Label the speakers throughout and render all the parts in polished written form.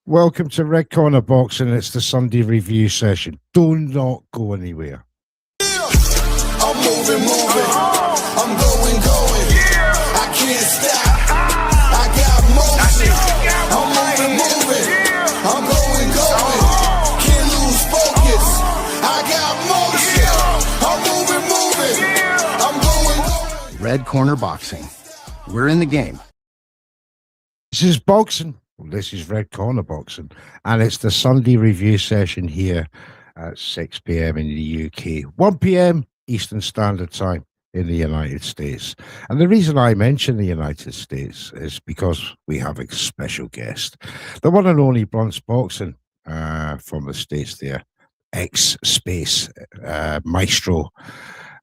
Speaker 1: Welcome to Red Corner Boxing. It's the Sunday review session. Do not go anywhere.
Speaker 2: I'm moving. I'm going. I can't stop. I got motion. I'm moving. I'm going. Can't lose focus. I got motion. I'm moving. I'm going.
Speaker 3: Red Corner Boxing. We're in the game.
Speaker 1: This is boxing. This is Red Corner Boxing, and it's the Sunday review session here at 6 p.m. in the UK, 1 p.m. Eastern Standard Time in the United States. And the reason I mention the United States is because we have a special guest, the one and only Blunts Boxing from the States there, ex-Space Maestro.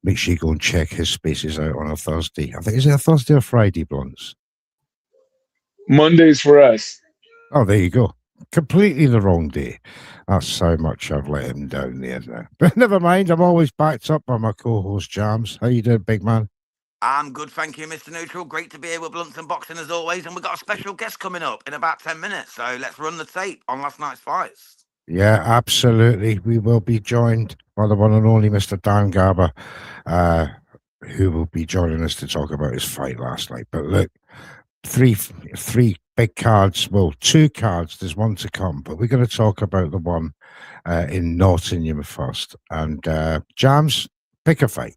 Speaker 1: Make sure you go and check his spaces out on a Thursday. I think, is it a Thursday or Friday, Blunts?
Speaker 4: Mondays for us.
Speaker 1: Oh, there you go. Completely the wrong day. That's how much I've let him down there now. But never mind, I'm always backed up by my co-host, Jams. How you doing, big man?
Speaker 5: I'm good, thank you, Mr. Neutral. Great to be here with Blunts and Boxing as always. And we've got a special guest coming up in about 10 minutes. So let's run the tape on last night's fights.
Speaker 1: Yeah, absolutely. We will be joined by the one and only Mr. Dan Garber, who will be joining us to talk about his fight last night. But look, three big cards. Well, two cards. There's one to come, but we're going to talk about the one in Nottingham first. And Jams, pick a fight.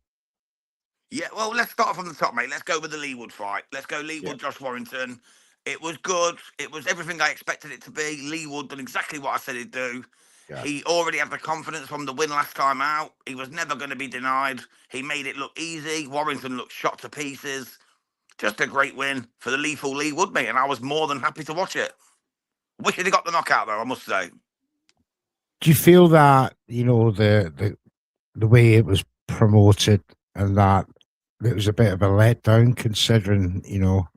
Speaker 5: Yeah, well, let's start from the top, mate. Let's go with the Leewood fight. Let's go Leewood, Josh Warrington. It was good. It was everything I expected it to be. Leewood done exactly what I said he'd do. Yeah. He already had the confidence from the win last time out. He was never going to be denied. He made it look easy. Warrington looked shot to pieces. Just a great win for the lethal Leewood, mate, and I was more than happy to watch it. Wish he'd got the knockout, though, I must say.
Speaker 1: Do you feel that, you know, the way it was promoted and that it was a bit of a letdown, considering, you know,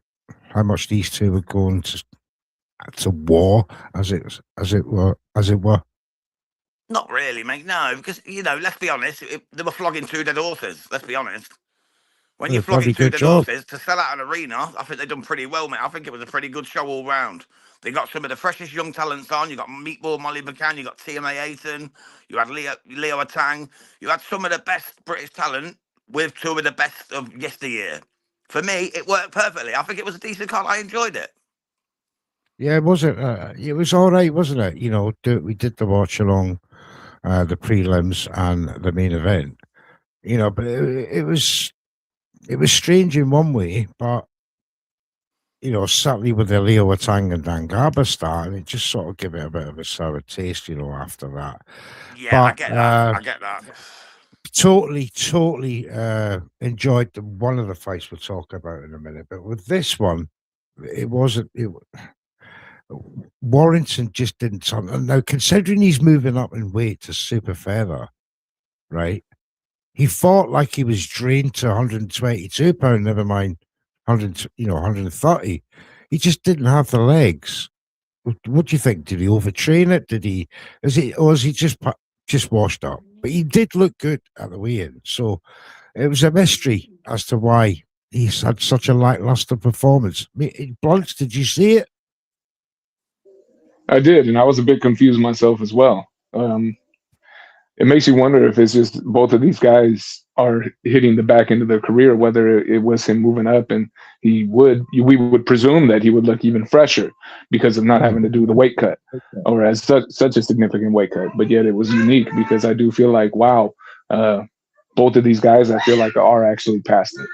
Speaker 1: how much these two were going to war, as it were?
Speaker 5: Not really, mate, no, because, you know, let's be honest, they were flogging two dead horses, let's be honest. When you're flogging two dead horses, to sell out an arena, I think they've done pretty well, mate. I think it was a pretty good show all round. They got some of the freshest young talents on. You got Meatball Molly McCann, you got TMA Ayton, you had Leo Atang. You had some of the best British talent with two of the best of yesteryear. For me, it worked perfectly. I think it was a decent card. I enjoyed it.
Speaker 1: Yeah, it was all right, wasn't it? You know, we did the watch along, the prelims and the main event. You know, but it was strange in one way, but, you know, certainly with the Leo Atang and Dan Garber starting, it just sort of gave it a bit of a sour taste, you know, after that.
Speaker 5: Yeah, but, I get that.
Speaker 1: Totally enjoyed one of the fights we'll talk about in a minute. But with this one, Warrington just didn't turn. Now, considering he's moving up in weight to super feather, right? He fought like he was drained to 122 pounds, never mind 130. He just didn't have the legs. What do you think? Did he overtrain it? Was he just washed up? But he did look good at the weigh-in. So it was a mystery as to why he's had such a lackluster performance. Blunts, did you see it?
Speaker 4: I did, and I was a bit confused myself as well. It makes you wonder if it's just both of these guys are hitting the back end of their career, whether it was him moving up and we would presume that he would look even fresher because of not having to do the weight cut or as such a significant weight cut. But yet it was unique because I do feel like, wow, both of these guys, I feel like are actually past it.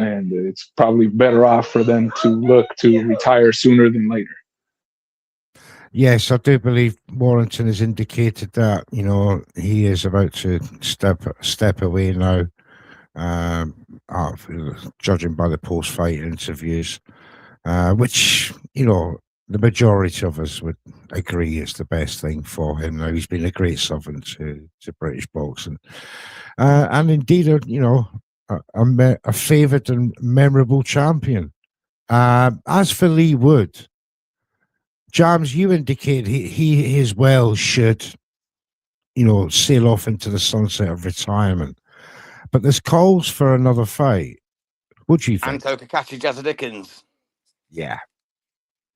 Speaker 4: And it's probably better off for them to look to retire sooner than later.
Speaker 1: Yes, I do believe Warrington has indicated that, you know, he is about to step away now, judging by the post-fight interviews, which, you know, the majority of us would agree is the best thing for him. Now, he's been a great servant to British boxing, and indeed, you know, a favoured and memorable champion. As for Leewood, Jams, you indicate he as well should, you know, sail off into the sunset of retirement. But there's calls for another fight. What do you think?
Speaker 5: Anto Kakashi, Jazza Dickens.
Speaker 1: Yeah.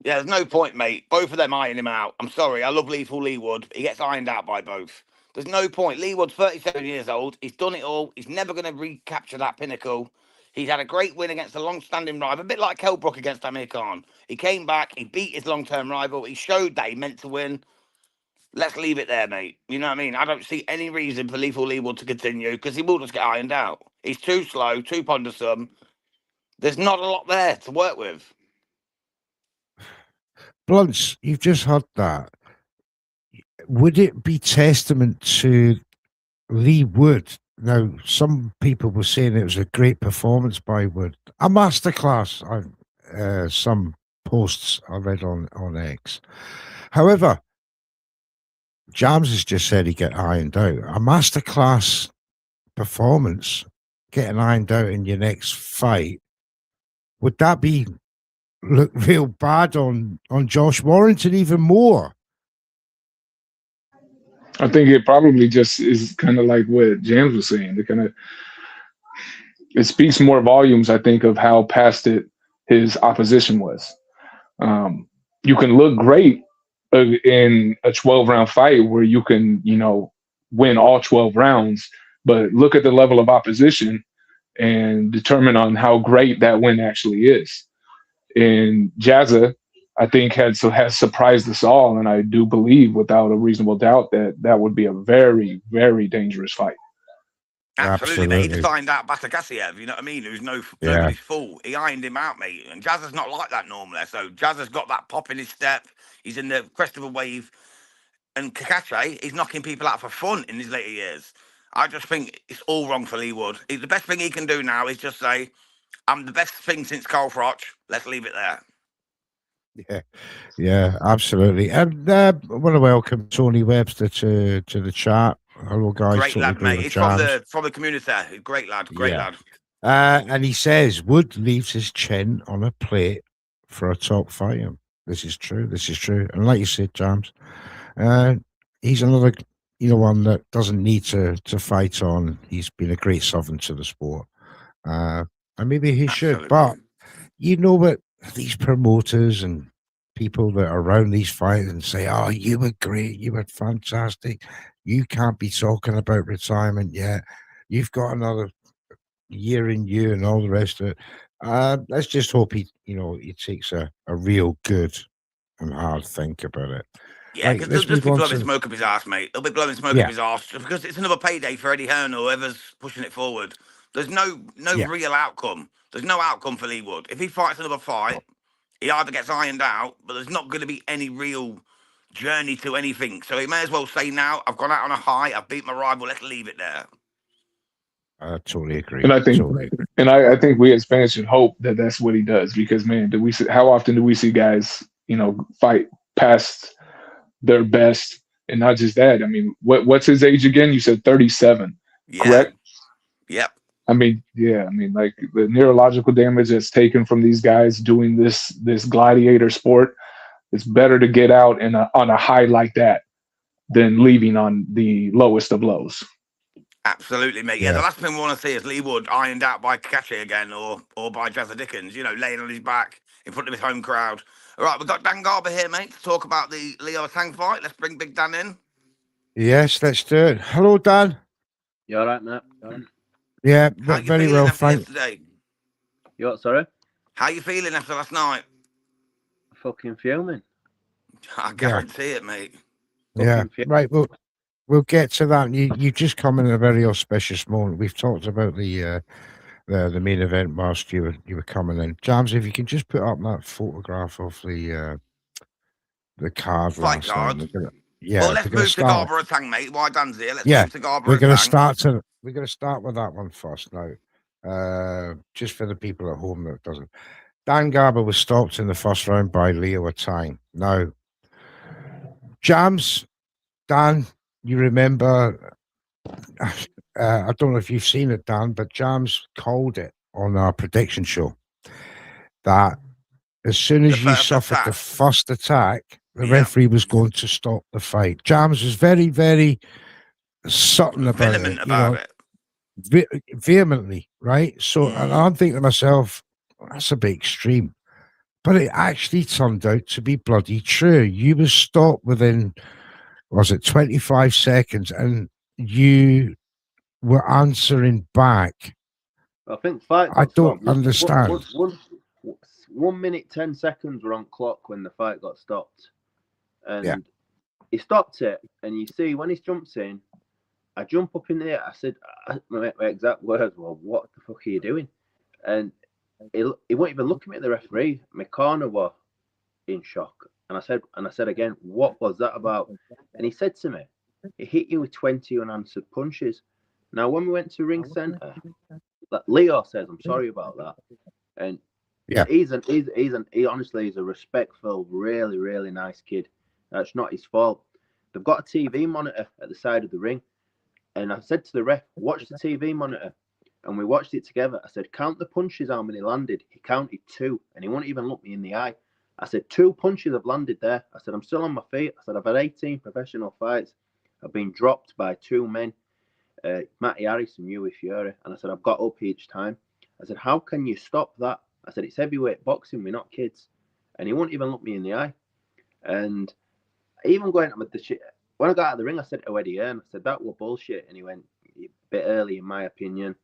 Speaker 5: Yeah, there's no point, mate. Both of them iron him out. I'm sorry. I love Lethal Leewood. He gets ironed out by both. There's no point. Leewood's 37 years old. He's done it all. He's never going to recapture that pinnacle. He's had a great win against a long-standing rival, a bit like Kelbrook against Amir Khan. He came back. He beat his long-term rival. He showed that he meant to win. Let's leave it there, mate. You know what I mean? I don't see any reason for Lethal Leewood to continue because he will just get ironed out. He's too slow, too pondersome. There's not a lot there to work with.
Speaker 1: Blunts, you've just heard that. Would it be testament to Lee Wood? Now, some people were saying it was a great performance by Wood. A masterclass on some posts I read on X. However, Jams has just said he get ironed out. A masterclass performance, getting ironed out in your next fight, would that be look real bad on Josh Warrington even more?
Speaker 4: I think it probably just is kind of like what James was saying. It speaks more volumes, I think, of how past it his opposition was. You can look great in a 12-round fight where you can, win all 12 rounds, but look at the level of opposition and determine on how great that win actually is. And Jazza, I think, has surprised us all, and I do believe without a reasonable doubt that would be a very, very dangerous fight.
Speaker 5: Absolutely, mate. He just ironed out Batagassiev, you know what I mean? Who's nobody's fool. He ironed him out, mate. And Jazza's not like that normally. So Jazza's got that pop in his step. He's in the crest of a wave. And Kakache, he's knocking people out for fun in his later years. I just think it's all wrong for Lee Wood. The best thing he can do now is just say, I'm the best thing since Carl Froch. Let's leave it there.
Speaker 1: Yeah, absolutely. And I want to welcome Tony Webster to the chat. Hello, guys.
Speaker 5: Great lad, mate. He's from the community. Great lad. Lad.
Speaker 1: And he says Wood leaves his chin on a plate for a top fighter. This is true. And like you said, James, he's another, one that doesn't need to fight on. He's been a great servant to the sport. And maybe he should. But what these promoters and people that are around these fights and say, oh, you were great, you were fantastic. You can't be talking about retirement yet. You've got another year in you and all the rest of it. Let's just hope he takes a real good and hard think about it.
Speaker 5: Yeah, because they'll just be blowing smoke up his ass, mate. They'll be blowing smoke up his ass because it's another payday for Eddie Hearn or whoever's pushing it forward. There's no real outcome. There's no outcome for Lee Wood. If he fights another fight, he either gets ironed out, but there's not going to be any real journey to anything. So he may as well say now, I've gone out on a high, I've beat my rival, let's leave it there.
Speaker 1: I totally agree.
Speaker 4: And I think we as fans should hope that that's what he does, because man, how often do we see guys, fight past their best? And not just that. I mean, what's his age again? You said 37, correct?
Speaker 5: Yep.
Speaker 4: Like the neurological damage that's taken from these guys doing this gladiator sport, it's better to get out on a high like that than leaving on the lowest of lows.
Speaker 5: Absolutely, mate. Yeah, the last thing we want to see is Lee Wood ironed out by Kakashi again or by Jazza Dickens, laying on his back in front of his home crowd. All right, we've got Dan Garber here, mate, to talk about the Leo Tang fight. Let's bring Big Dan in.
Speaker 1: Yes, let's do it. Hello, Dan.
Speaker 6: You all right, Matt?
Speaker 1: Yeah, very well, thanks.
Speaker 6: You what, sorry?
Speaker 5: How you feeling after last night?
Speaker 6: Fucking fuming.
Speaker 5: I guarantee it, mate.
Speaker 1: Right, we'll get to that. You just come in a very auspicious moment. We've talked about the main event whilst you were coming in. James, if you can just put up that photograph of the card
Speaker 5: last
Speaker 1: night.
Speaker 5: Well, let's move to Garber and Tang, mate. Why Dan's here? Let's move to Garber and Tang.
Speaker 1: We're going to start with that one first now. Just for the people at home that doesn't. Dan Garber was stopped in the first round by Leo Tang. Now, James, Dan, you remember, I don't know if you've seen it, Dan, but James called it on our prediction show that as soon as you suffered the first attack, the referee was going to stop the fight. James was very, very certain about it. Vehemently, right? So, and I'm thinking to myself, that's a bit extreme. But it actually turned out to be bloody true. You were stopped within, was it 25 seconds, and you were answering back.
Speaker 6: I think fight
Speaker 1: I
Speaker 6: got
Speaker 1: don't
Speaker 6: stopped.
Speaker 1: understand.
Speaker 6: 1 minute 10 seconds were on clock when the fight got stopped, and
Speaker 1: Yeah.
Speaker 6: he stopped it. And you see when he jumps in, I jump up in the air. I said, my exact words were, "What the fuck are you doing?" And he won't even look at me at the referee. My corner were in shock, and I said again, "What was that about?" And he said to me, "He hit you with 20 unanswered punches." Now, when we went to ring center, Leo says, "I'm sorry about that," and
Speaker 1: Yeah.
Speaker 6: he honestly he's a respectful, really, really nice kid. That's not his fault. They've got a TV monitor at the side of the ring, and I said to the ref, "Watch the TV monitor." And we watched it together. I said, "Count the punches, how many landed." He counted 2, and he wouldn't even look me in the eye. I said, 2 punches have landed there. I said, "I'm still on my feet." I said, "I've had 18 professional fights. I've been dropped by 2 men, Matty Harris and Hughie Fury." And I said, "I've got up each time." I said, "How can you stop that?" I said, "It's heavyweight boxing. We're not kids." And he wouldn't even look me in the eye. And even going with the shit, when I got out of the ring, I said to Eddie Hearn, I said, "That was bullshit." And he went, "A bit early, in my opinion."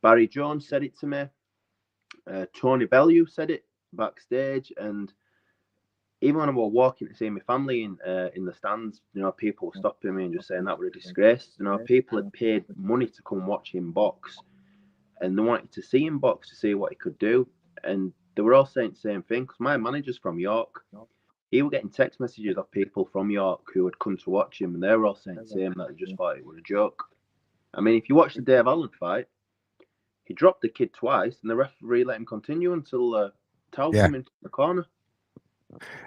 Speaker 6: Barry Jones said it to me. Tony Bellew said it backstage, and even when I was walking to see my family in the stands, people were stopping me and just saying that was a disgrace. People had paid money to come watch him box, and they wanted to see him box to see what he could do, and they were all saying the same thing. Because my manager's from York, he was getting text messages of people from York who had come to watch him, and they were all saying the same, that they just thought it was a joke. I mean, if you watch the Dave Allen fight, he dropped the kid twice, and the referee let him continue until Tal came into the corner.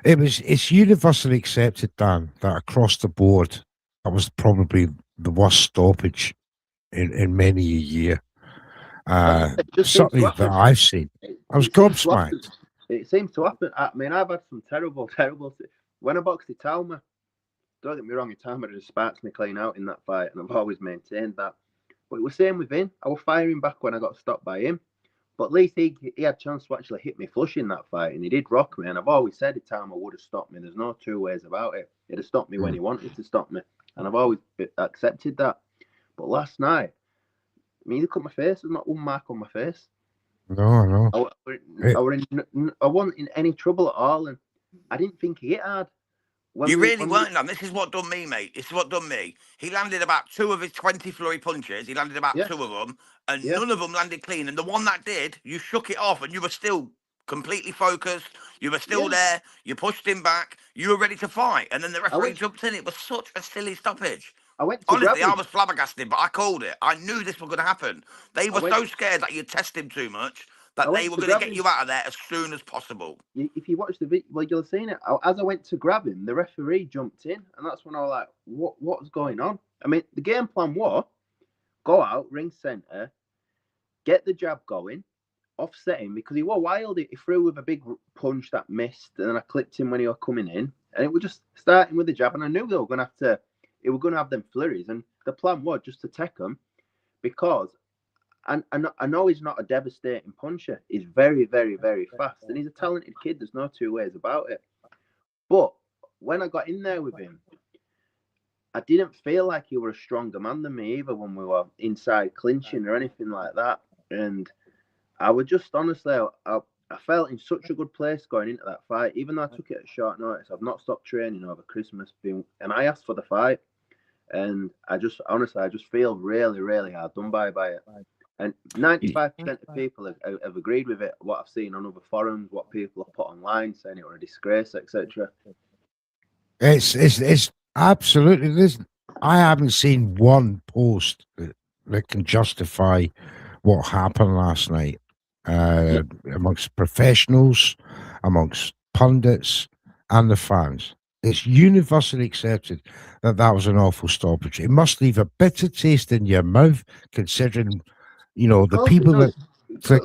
Speaker 1: It's universally accepted, Dan, that across the board, that was probably the worst stoppage in many a year. Certainly that I've seen. I was gobsmacked.
Speaker 6: It seems to happen. I mean, I've had some terrible. When I boxed Italma, don't get me wrong, Italma just sparks me clean out in that fight, and I've always maintained that. But it was the same with him. I was firing back when I got stopped by him. But at least he had a chance to actually hit me flush in that fight, and he did rock me. And I've always said Italma would have stopped me. There's no 2 ways about it. He'd have stopped me when he wanted to stop me. And I've always accepted that. But last night, I mean, look at my face. There's not one mark on my face.
Speaker 1: No.
Speaker 6: I wasn't in any trouble at all, and I didn't think he hit hard.
Speaker 5: You really weren't, man. This is what done me, mate. This is what done me. He landed about 2 of his 20 flurry punches. He landed about 2 of them, and none of them landed clean. And the one that did, you shook it off, and you were still completely focused. You were still there. You pushed him back. You were ready to fight. And then the referee jumped in. It was such a silly stoppage. Honestly, I was flabbergasted, but I called it. I knew this was going to happen. They were so scared that you'd test him too much that they were going to get you out of there as soon as possible.
Speaker 6: If you watch the video, well, you'll have seen it. As I went to grab him, the referee jumped in, and that's when I was like, what's going on? I mean, the game plan was go out, ring centre, get the jab going, offset him, because he was wild. He threw with a big punch that missed, and then I clipped him when he was coming in, and it was just starting with the jab, and I knew they were going to have them flurries, and the plan was just to take them, because I know he's not a devastating puncher. He's very, very, very fast, and he's a talented kid. There's no 2 ways about it. But when I got in there with him, I didn't feel like he were a stronger man than me either when we were inside clinching or anything like that. And I was just, honestly, I felt in such a good place going into that fight. Even though I took it at short notice, I've not stopped training over Christmas, and I asked for the fight. And I just feel really, really hard done by it. And 95% of people have agreed with it. What I've seen on other forums, what people have put online, saying it was a disgrace, etc.
Speaker 1: It's absolutely. I haven't seen one post that can justify what happened last night amongst professionals, amongst pundits, and the fans. It's universally accepted that was an awful stoppage. It must leave a bitter taste in your mouth, considering the people that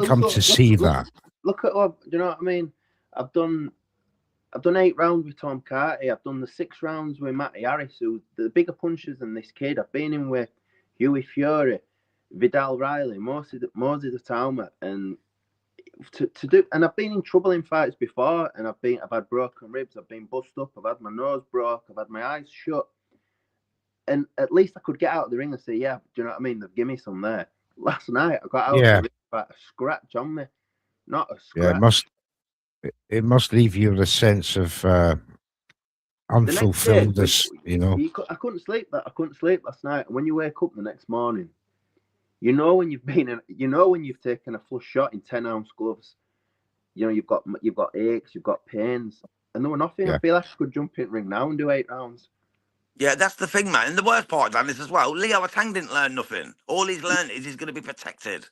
Speaker 1: come to see that.
Speaker 6: Look at what, you know what I mean? I've done 8 rounds with Tom Carty. I've done the 6 rounds with Matty Harris, who the bigger punchers than this kid. I've been in with Hughie Fury, Vidal Riley, Moses Italma, and to do, and I've been in trouble in fights before, and I've had broken ribs, I've been bust up, I've had my nose broke, I've had my eyes shut, and at least I could get out of the ring and say, yeah, do you know what I mean? They've given me some there. Last night I got out of the ring with a scratch on me, not a scratch.
Speaker 1: Yeah, it must leave you with a sense of unfulfilledness, you know.
Speaker 6: I couldn't sleep. I couldn't sleep last night. And when you wake up the next morning, you know when you've taken a flush shot in 10-ounce gloves. You know you've got aches, you've got pains, and there were nothing. Yeah. I feel like I could jump in the ring now and do 8 rounds.
Speaker 5: Yeah, that's the thing, man. And the worst part, Dan, is as well, Leo Atang didn't learn nothing. All he's learned is he's going to be protected.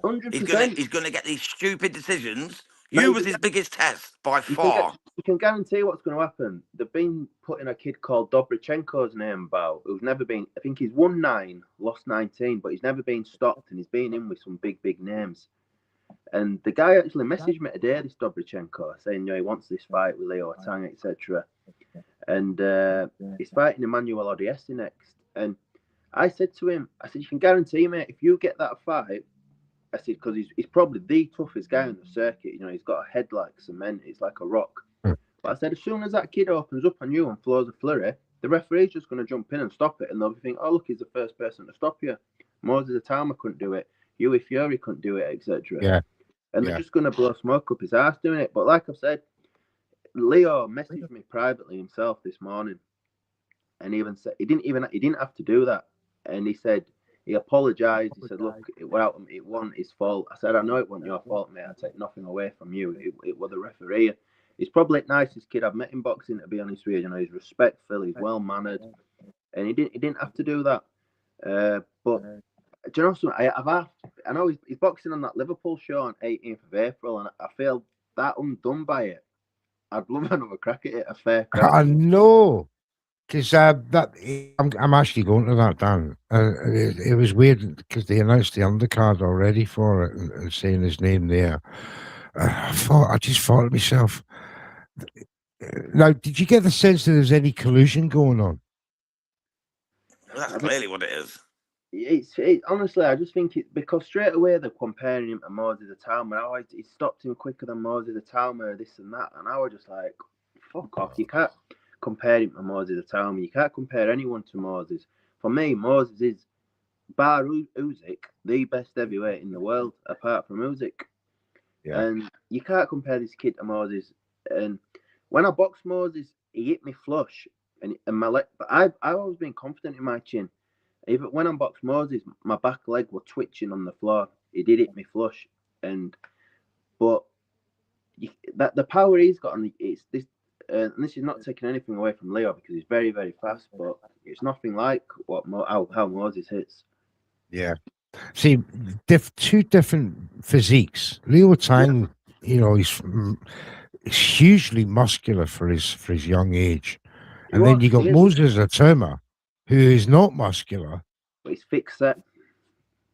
Speaker 6: 100%.
Speaker 5: He's going to get these stupid decisions. You was his biggest test by far.
Speaker 6: You can guarantee what's going to happen. They've been putting a kid called Dobrichenko's name about, who's never been. I think he's won 9, lost 19, but he's never been stopped, and he's been in with some big names. And the guy actually messaged me today, this Dobrichenko, saying he wants this fight with Leo Atang, etc. And he's fighting Emmanuel Odiesi next. And I said to him, you can guarantee, mate, if you get that fight, I said, because he's probably the toughest guy on the circuit. He's got a head like cement. It's like a rock. But I said, as soon as that kid opens up on you and flows a flurry, the referee's just going to jump in and stop it. And they'll be thinking, oh, look, he's the first person to stop you. Moses Atama couldn't do it. Hughie Fury couldn't do it, etc.
Speaker 1: Yeah.
Speaker 6: And they're just going to blow smoke up his ass doing it. But like I've said, Leo messaged me privately himself this morning, and even said he didn't have to do that. And he said he apologized. He said, "Look, it wasn't his fault." I said, "I know it wasn't your fault, mate. I take nothing away from you. It was the referee." He's probably the nicest kid I've met in boxing, to be honest with you. He's respectful, he's well mannered, and he didn't have to do that. But do you know something? I know he's boxing on that Liverpool show on 18th of April, and I feel that undone by it. I'd love another crack at it, a fair crack.
Speaker 1: I know, because I'm actually going to that, Dan. It was weird because they announced the undercard already for it and saying his name there. I just thought to myself, now, did you get the sense that there's any collusion going on?
Speaker 5: Well, that's clearly what it is.
Speaker 6: Honestly, I just think it's because straight away they're comparing him to Moses Atama. He stopped him quicker than Moses Atama, this and that. And I was just like, fuck off. You can't compare him to Moses Atama. You can't compare anyone to Moses. For me, Moses is, bar Usyk, the best heavyweight in the world, apart from Usyk. Yeah. And you can't compare this kid to Moses. And when I boxed Moses, he hit me flush. And my leg, but I've always been confident in my chin. Even when I boxed Moses, my back leg was twitching on the floor. He did hit me flush, but the power he's got on it's this. And this is not taking anything away from Leo because he's very, very fast, but it's nothing like how Moses hits.
Speaker 1: Yeah, see, two different physiques. Leo Atang, he's hugely muscular for his young age, and then you got Moses Atama, who is not muscular,
Speaker 6: but he's thick set.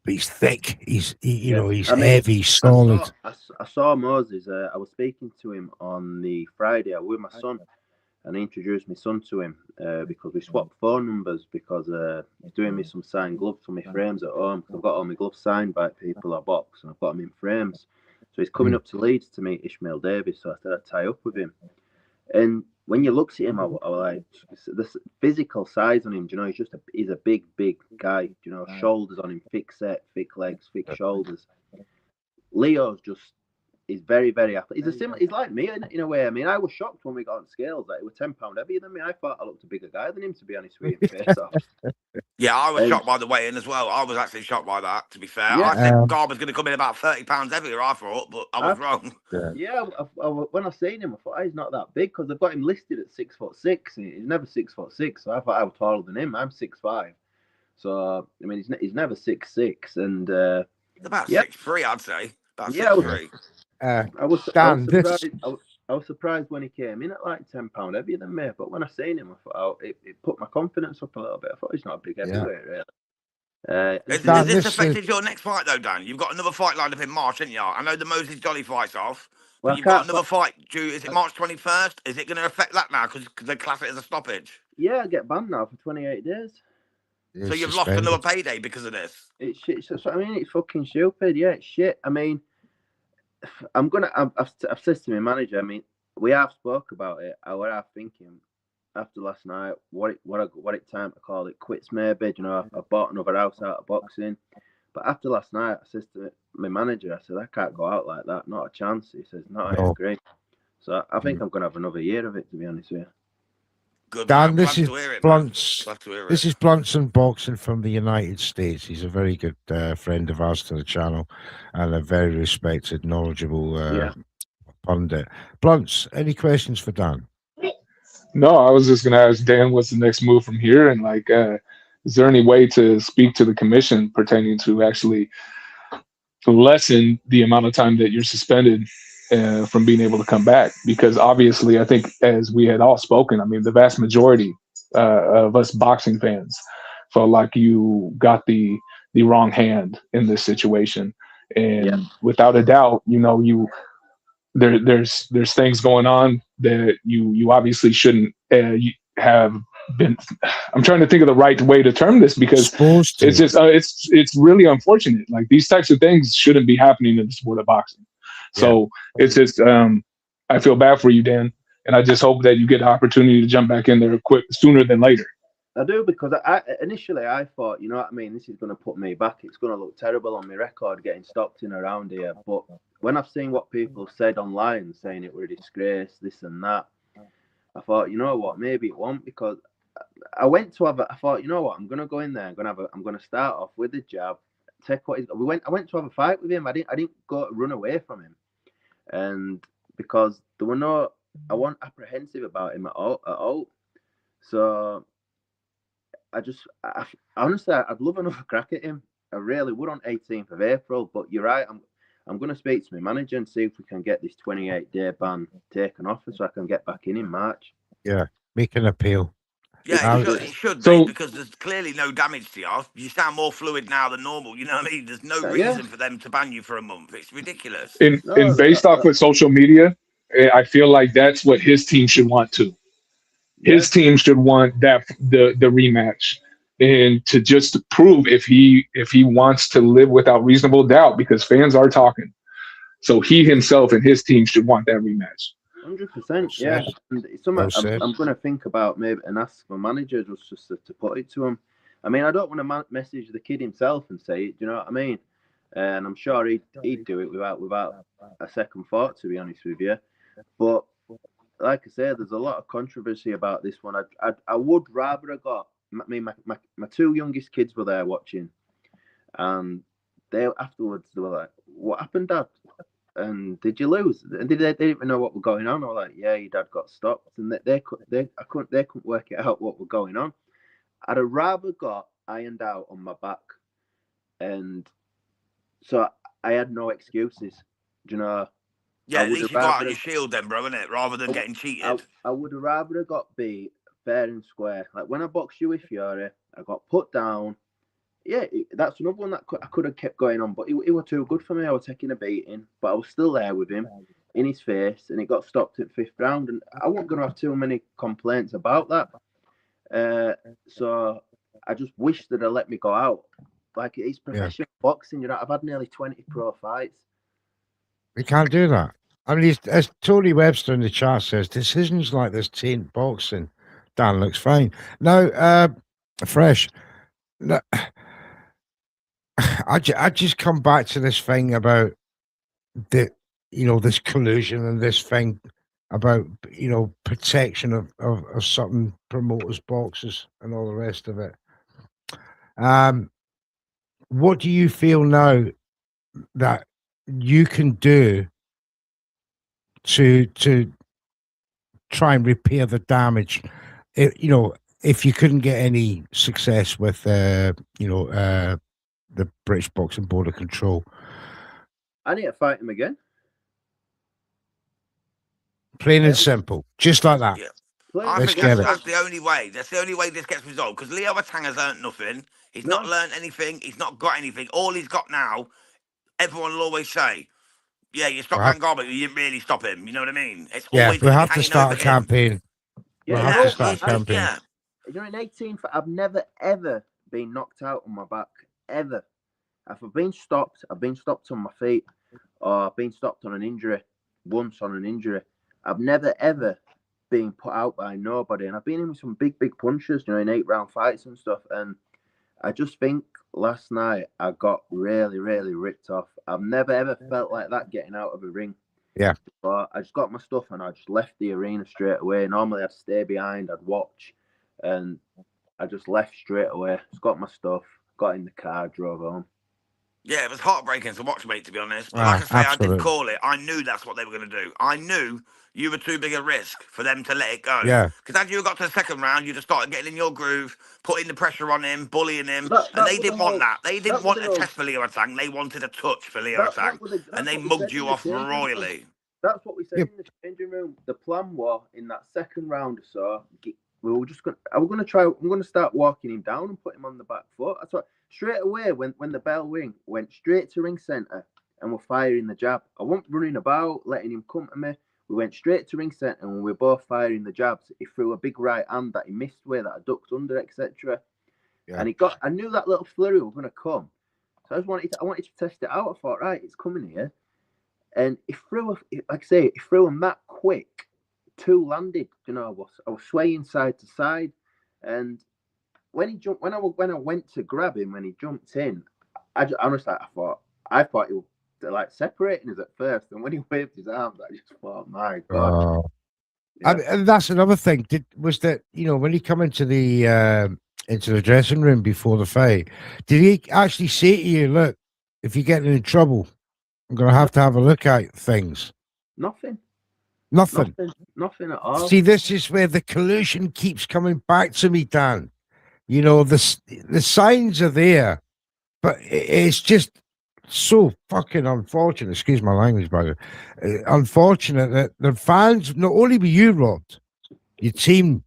Speaker 1: But he's thick. He's heavy, solid.
Speaker 6: I saw Moses. I was speaking to him on the Friday. I was with my son, and I introduced my son to him because we swapped phone numbers because he's doing me some signed gloves for my frames at home. I've got all my gloves signed by people I box, and I've got them in frames. So he's coming up to Leeds to meet Ishmael Davis. So I said I'd tie up with him, and when you look at him, I was like, the physical size on him, he's a big guy, shoulders on him, thick set, thick legs, thick shoulders. Leo's he's very, very athletic. He's like me in a way. I mean, I was shocked when we got on scales that he was 10 pounds heavier than me. I thought I looked a bigger guy than him, to be honest with you. Face off.
Speaker 5: Yeah, I was shocked by the weigh-in as well. I was actually shocked by that, to be fair. I said Garb was going to come in about 30 pounds heavier, I thought, but I was wrong.
Speaker 6: Yeah, when I seen him, I thought, he's not that big, because they've got him listed at 6'6". He's never 6'6", so I thought I was taller than him. I'm 6'5". So, I mean, he's never 6'6", and...
Speaker 5: about 6'3", I'd say. About 6'3".
Speaker 6: I was surprised when he came in at like 10 pounds heavier than me, but when I seen him, I thought it put my confidence up a little bit. I thought he's not a big heavyweight, really.
Speaker 5: Has this affected your next fight, though, Dan? You've got another fight lined up in March, haven't you? I know the Moses Jolly fight's off, but you've got another fight due. Is it March 21st? Is it going to affect that now because they class it as a stoppage?
Speaker 6: Yeah, I get banned now for 28 days.
Speaker 5: So you've lost another payday because of this?
Speaker 6: It's shit. So, I mean, it's fucking stupid. Yeah, it's shit. I mean, I've said to my manager. I mean, we have spoke about it. I was thinking after last night, what it time to call it quits maybe. You know, I bought another house out of boxing, but after last night, I said to my manager, I said I can't go out like that, not a chance. He says, no, I
Speaker 1: No.
Speaker 6: agree. So I think I'm gonna have another year of it, to be honest with you.
Speaker 5: Good,
Speaker 1: Dan,
Speaker 5: man.
Speaker 1: this
Speaker 5: Glad
Speaker 1: is
Speaker 5: to hear it, man.
Speaker 1: Blunts.
Speaker 5: Glad to hear
Speaker 1: This
Speaker 5: it.
Speaker 1: is Blunts Boxing from the United States. He's a very good friend of ours to the channel, and a very respected, knowledgeable pundit. Blunts, any questions for Dan?
Speaker 4: No, I was just gonna ask Dan, what's the next move from here, and like, is there any way to speak to the commission pertaining to actually lessen the amount of time that you're suspended from being able to come back? Because obviously, I think as we had all spoken, I mean, the vast majority of us boxing fans felt like you got the wrong hand in this situation, and without a doubt, you know, there's things going on that you obviously shouldn't have been. I'm trying to think of the right way to term this, because
Speaker 1: Supposed to.
Speaker 4: it's just it's really unfortunate. Like, these types of things shouldn't be happening in the sport of boxing. So it's just I feel bad for you, Dan, and I just hope that you get the opportunity to jump back in there quick sooner than later.
Speaker 6: I do, because I initially I thought, you know what I mean, this is going to put me back. It's going to look terrible on my record getting stopped in around here. But when I've seen what people said online, saying it were a disgrace, this and that, I thought, you know what, maybe it won't, because I thought, you know what, I'm going to go in there. I'm going to start off with the jab. Take what I went to have a fight with him. I didn't go run away from him, and because there were I wasn't apprehensive about him at all. So honestly, I'd love another crack at him. I really would on 18th of April. But you're right. I'm going to speak to my manager and see if we can get this 28-day ban taken off, so I can get back in March.
Speaker 1: Yeah, make an appeal.
Speaker 5: Yeah, it should be, because there's clearly no damage to you. You sound more fluid now than normal. You know what I mean? There's no reason for them to ban you for a month. It's ridiculous.
Speaker 4: And based off of social media, I feel like that's what his team should want too. His team should want the rematch, and to just prove if he wants to live without reasonable doubt, because fans are talking. So he himself and his team should want that rematch.
Speaker 6: 100%, yeah. And it's something I'm going to think about maybe and ask my manager just to put it to him. I mean, I don't want to message the kid himself and say it. Do you know what I mean? And I'm sure he'd do it without a second thought, to be honest with you. But like I said, there's a lot of controversy about this one. I would rather have got. I mean, my two youngest kids were there watching, and they afterwards they were like, "What happened, Dad? And did you lose?" And they didn't even know what was going on. I was like, "Yeah, your dad got stopped," and they couldn't work it out what was going on. I'd have rather got ironed out on my back, and so I had no excuses. Do you know?
Speaker 5: Yeah, at least you got out your shield then, bro, innit? Rather than getting cheated.
Speaker 6: I would have rather got beat fair and square. Like when I boxed you with Fury, I got put down. Yeah, that's another one that I could have kept going on, but it was too good for me. I was taking a beating, but I was still there with him in his face, and it got stopped at 5th round. And I wasn't going to have too many complaints about that. So I just wish that they let me go out. Like, it's professional boxing. You know, I've had nearly 20 pro fights.
Speaker 1: We can't do that. I mean, as Tony Webster in the chat says, decisions like this taint boxing. Dan looks fine. Now, Fresh. No, I just come back to this thing about this collusion and this thing about, protection of certain promoters' boxes and all the rest of it. What do you feel now that you can do to try and repair the damage? If you couldn't get any success with the British Boxing Board of Control,
Speaker 6: I need to fight him again.
Speaker 1: Plain and simple, just like that.
Speaker 5: Yeah.
Speaker 1: Let's
Speaker 5: think
Speaker 1: get
Speaker 5: that's the only way. That's the only way this gets resolved. Because Leo Atanga's learned nothing. He's not learned anything. He's not got anything. All he's got now, everyone will always say, "Yeah, you stopped Van Gogh, but you didn't really stop him." You know what I mean? It's always
Speaker 1: we have to start a campaign.
Speaker 6: Yeah,
Speaker 1: we'll have to start a campaign.
Speaker 6: Yeah. You know, in 18th, I've never ever been knocked out on my back ever. If I've been stopped on my feet or I've been stopped on an injury, once on an injury. I've never ever been put out by nobody, and I've been in with some big punches, in 8-round fights and stuff. And I just think last night I got really ripped off. I've never ever felt like that getting out of a ring.
Speaker 1: Yeah.
Speaker 6: But I just got my stuff and I just left the arena straight away. Normally I'd stay behind, I'd watch, and I just left straight away. Just got my stuff, got in the car, drove home.
Speaker 5: Yeah, it was heartbreaking to watch, mate, to be honest. But like I say,
Speaker 1: absolutely.
Speaker 5: I didn't call it. I knew that's what they were going to do. I knew you were too big a risk for them to let it go.
Speaker 1: Yeah.
Speaker 5: Because as you got to the second round, you just started getting in your groove, putting the pressure on him, bullying him.
Speaker 6: That
Speaker 5: and they
Speaker 6: was
Speaker 5: didn't
Speaker 6: the
Speaker 5: want
Speaker 6: whole-
Speaker 5: that. They didn't
Speaker 6: that
Speaker 5: want
Speaker 6: was
Speaker 5: a
Speaker 6: the
Speaker 5: test for Leo Tang. They wanted a touch for Leo
Speaker 6: That
Speaker 5: Tang.
Speaker 6: was the-
Speaker 5: And they
Speaker 6: that's what we
Speaker 5: mugged
Speaker 6: said
Speaker 5: you
Speaker 6: in the
Speaker 5: off
Speaker 6: changing room.
Speaker 5: royally.
Speaker 6: That's what we said
Speaker 1: Yep.
Speaker 6: in the changing room. The plan was in that second round or so, we were just going. I'm going to start walking him down and put him on the back foot. That's what. Straight away when the bell rang, went straight to ring centre and we're firing the jab. I wasn't running about, letting him come to me. We went straight to ring centre and we were both firing the jabs. He threw a big right hand that he missed with, that I ducked under, etc.
Speaker 1: Yeah.
Speaker 6: And I knew that little flurry was going to come, so I wanted to test it out. I thought, right, it's coming here. And he threw him that quick. 2 landed. I was swaying side to side, and when he jumped, when I went to grab him, when he jumped in, I thought he was like separating us at first, and when he waved his arms, I just thought, my God.
Speaker 1: Yeah. And that's another thing. Was that when he come into the dressing room before the fight, did he actually say to you, "Look, if you're getting in trouble, I'm going to have a look at things"?
Speaker 6: Nothing at all.
Speaker 1: See, this is where the collusion keeps coming back to me, Dan. The signs are there, but it's just so fucking unfortunate. Excuse my language, brother. Unfortunate that the fans, not only were you robbed, your team,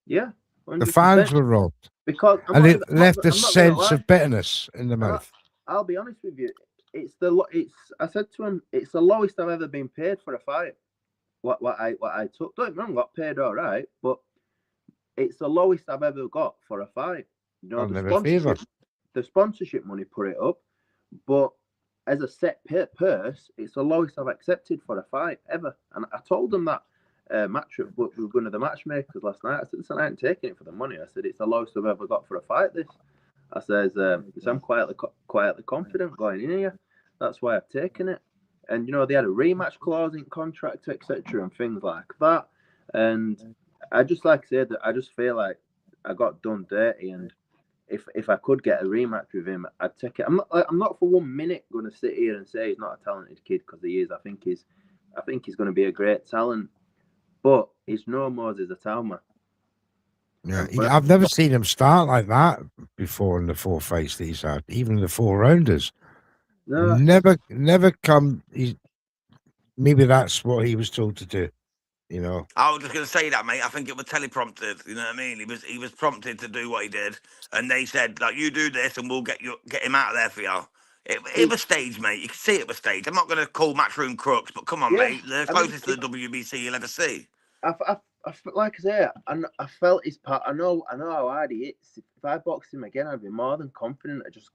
Speaker 6: Yeah, 100%.
Speaker 1: the fans were robbed,
Speaker 6: because
Speaker 1: it left a sense of bitterness in the mouth.
Speaker 6: I'll be honest with you. I said to him, it's the lowest I've ever been paid for a fight. What I took. Don't get me wrong, got paid all right, but it's the lowest I've ever got for a fight. The sponsorship money put it up, but as a set purse, it's the lowest I've accepted for a fight ever. And I told them that we were going to the matchmakers last night. I said, listen, I ain't taking it for the money. I said, it's the lowest I've ever got for a fight. This. I says, I'm quietly confident going in here. That's why I've taken it. And they had a rematch clause in contract, etc., and things like that. And I just said that I just feel like I got done dirty. And if I could get a rematch with him, I'd take it. I'm not for 1 minute going to sit here and say he's not a talented kid, because he is. I think he's going to be a great talent, but he's no Moses Atauma.
Speaker 1: Yeah, I've never seen him start like that before in the 4 fights that he's had, even the 4 rounders. No. Never come. Maybe that's what he was told to do.
Speaker 5: I was just going to say that, mate. I think it was teleprompted. You know what I mean? He was prompted to do what he did, and they said, like, you do this, and we'll get him out of there for you. It was staged, mate. You can see it was staged. I'm not going to call Matchroom crooks, but come on, mate. They're closest to the WBC you'll ever see.
Speaker 6: Like I say, I felt his part. I know how hard he is. If I boxed him again, I'd be more than confident at just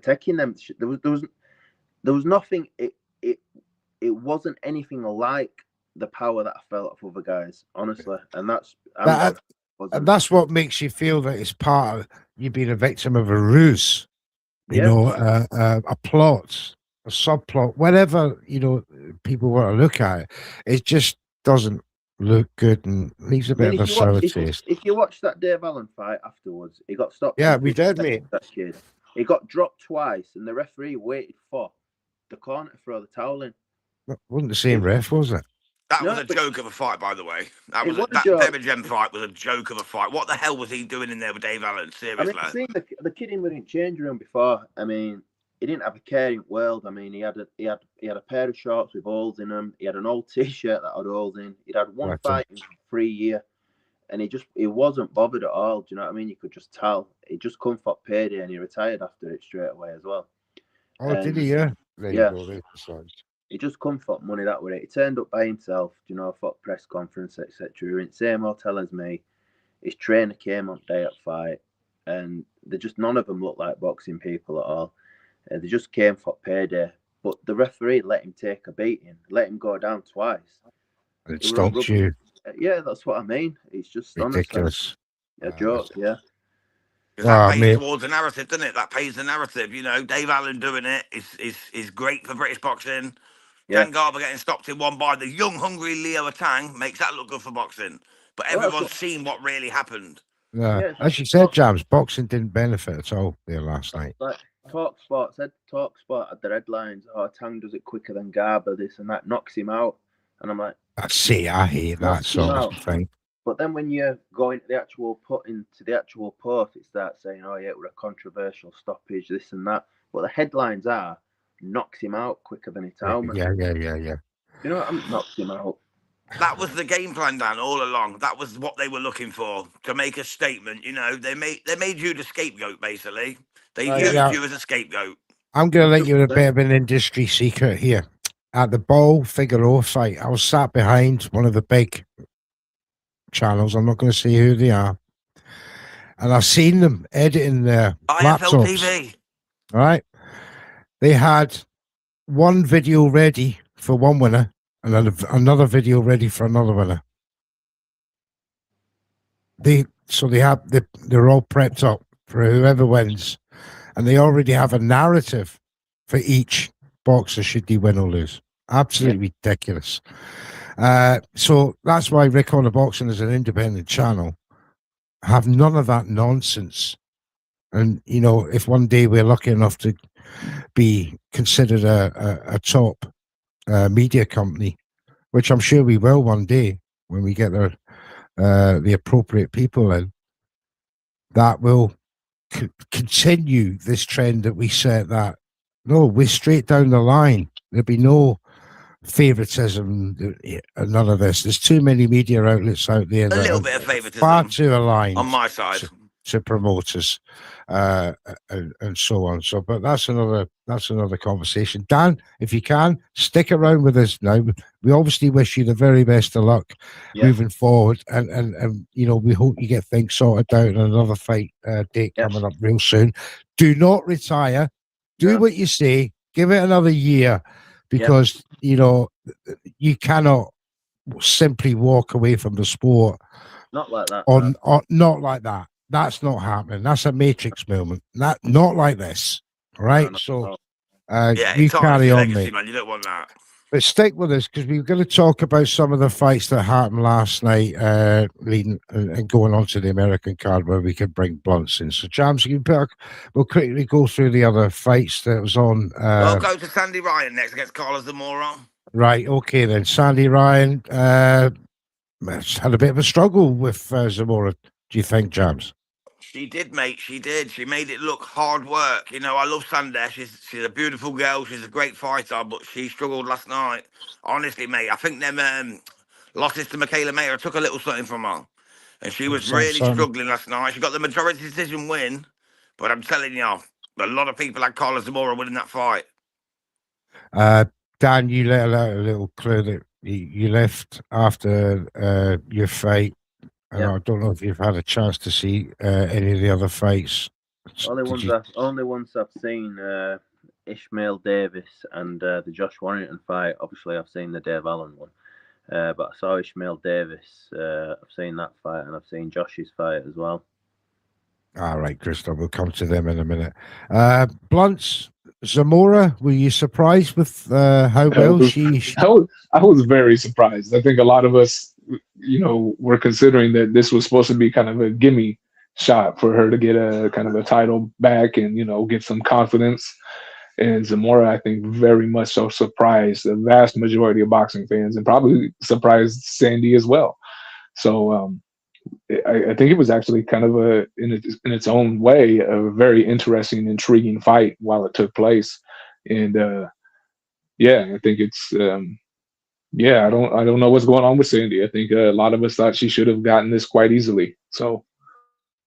Speaker 6: taking them. There was nothing. It wasn't anything like the power that I felt of other guys, honestly. And
Speaker 1: that's what makes you feel that it's part of you being a victim of a ruse, a plot, a subplot, whatever people want to look at it. It just doesn't look good and leaves a bit of a sour taste.
Speaker 6: If you watch that Dave Allen fight afterwards, he got stopped.
Speaker 1: Yeah, we did, mate.
Speaker 6: That kid, he got dropped twice, and the referee waited for the corner to throw the towel in.
Speaker 1: Wasn't the same ref, was it?
Speaker 5: That was a joke of a fight, by the way. That Demirgen fight was a joke of a fight. What the hell was he doing in there with Dave Allen? Seriously.
Speaker 6: I mean, seen the kid in the change room before. I mean, he didn't have a care in the world. I mean, he had a pair of shorts with holes in them. He had an old T-shirt that had holes in. He'd had one fight in 3 years, and he wasn't bothered at all. Do you know what I mean? You could just tell. He just come for payday, and he retired after it straight away as well.
Speaker 1: Oh, did he? Yeah.
Speaker 6: He just come for money that way. He turned up by himself, for press conference, etc. We were in the same hotel as me. His trainer came on day at fight, and none of them looked like boxing people at all. They just came for payday. but the referee let him take a beating, let him go down twice.
Speaker 1: And it
Speaker 6: They were on
Speaker 1: stops
Speaker 6: rubber.
Speaker 1: you.
Speaker 6: Yeah, that's what I mean. It's just
Speaker 1: Ridiculous.
Speaker 6: honestly a joke. Yeah.
Speaker 5: Because that
Speaker 1: Oh,
Speaker 5: pays
Speaker 1: mate.
Speaker 5: towards the narrative, doesn't it? That pays the narrative. You know, Dave Allen doing it is great for British boxing.
Speaker 6: Yeah.
Speaker 5: Dan Garber getting stopped in one by the young, hungry Leo Atang makes that look good for boxing. But
Speaker 6: Well, that's
Speaker 5: everyone's
Speaker 6: what-
Speaker 5: seen what really happened.
Speaker 6: Yeah,
Speaker 1: As you said, James, boxing didn't benefit at all there last night.
Speaker 6: Like TalkSport had the headlines. Oh, Tang does it quicker than Garber. This and that knocks him out. And I'm like,
Speaker 1: I hate that
Speaker 6: Knocks him
Speaker 1: sort
Speaker 6: out.
Speaker 1: of thing.
Speaker 6: but then when you go into the actual post, it starts saying, oh yeah, it was a controversial stoppage, this and that. But the headlines are knocks him out quicker than Itauma.
Speaker 1: Yeah.
Speaker 6: You know what I mean? Knocks him out.
Speaker 5: That was the game plan, Dan, all along. That was what they were looking for, to make a statement. You know, they made you the scapegoat, basically. They used you as a scapegoat.
Speaker 1: I'm going to let you in a bit of an industry secret here. At the Bo Figueroa fight, I was sat behind one of the big channels. I'm not going to say who they are. And I've seen them editing their
Speaker 5: IFL
Speaker 1: laptops.
Speaker 5: TV.
Speaker 1: All right. They had one video ready for one winner and then another video ready for another winner. They're all prepped up for whoever wins, and they already have a narrative for each boxer should he win or lose. Absolutely ridiculous. So that's why Rick on the Boxing is an independent channel. Have none of that nonsense. And you know, if one day we're lucky enough to be considered a top media company, which I'm sure we will one day when we get the appropriate people in, that will continue this trend that we set. That no, we're straight down the line. There'll be no favoritism, none of this. There's too many media outlets out there.
Speaker 5: A little bit of favoritism
Speaker 1: far too aligned
Speaker 5: on my side
Speaker 1: to promoters, and so on. So, but that's another conversation. Dan, if you can stick around with us now, we obviously wish you the very best of luck moving forward, and you know, we hope you get things sorted out and another fight date coming up real soon. Do not retire. Do what you say. Give it another year, because you know you cannot simply walk away from the sport.
Speaker 6: Not like that.
Speaker 1: Not like that. That's not happening. That's a Matrix moment. Not like this. All right. So you carry on, mate.
Speaker 5: Man. You don't want that.
Speaker 1: But stick with us, because we're going to talk about some of the fights that happened last night, leading and going on to the American card where we could bring blunts in. So, James, we'll quickly go through the other fights that was on.
Speaker 5: We'll go to Sandy Ryan next against Carlos Zamora.
Speaker 1: Right. Okay, then. Sandy Ryan had a bit of a struggle with Zamora. Do you think, James?
Speaker 5: She did, mate. She did. She made it look hard work. You know, I love Sandy. She's a beautiful girl. She's a great fighter, but she struggled last night. Honestly, mate, I think them losses to Michaela Mayer took a little something from her. And she was really struggling last night. She got the majority decision win, but I'm telling you, a lot of people had Carlos Zamora winning that fight.
Speaker 1: Dan, you let out a little clue that you left after your fight. And I don't know if you've had a chance to see any of the other fights.
Speaker 6: Only ones I've seen Ishmael Davis and the Josh Warrington fight. Obviously, I've seen the Dave Allen one, but I saw Ishmael Davis. I've seen that fight, and I've seen Josh's fight as well.
Speaker 1: All right, Christoph, we'll come to them in a minute. Blunts, Zamora, were you surprised with how well she?
Speaker 4: I was very surprised. I think a lot of us, you know, were considering that this was supposed to be kind of a gimme shot for her to get a kind of a title back and, you know, get some confidence. And Zamora, I think, very much so surprised the vast majority of boxing fans, and probably surprised Sandy as well. So I think it was actually kind of in its own way, a very interesting, intriguing fight while it took place. And I think it's I don't know what's going on with Sandy. I think a lot of us thought she should have gotten this quite easily. So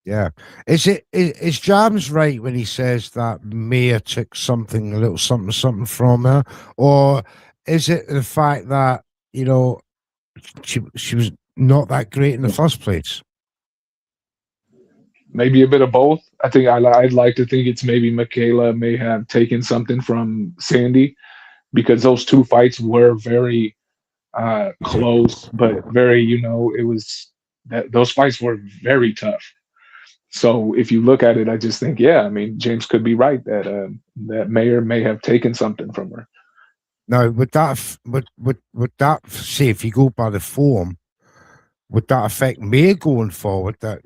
Speaker 1: yeah, is James right when he says that Mayer took a little something from her, or is it the fact that, you know, she was not that great in the first place?
Speaker 4: Maybe a bit of both. I think I'd like to think it's maybe Michaela may have taken something from Sandy, because those two fights were very close, but very, it was that those fights were very tough. So if you look at it, I just think, yeah, I mean, James could be right that that Mayer may have taken something from her.
Speaker 1: Now, would that say, if you go by the form, would that affect May going forward? That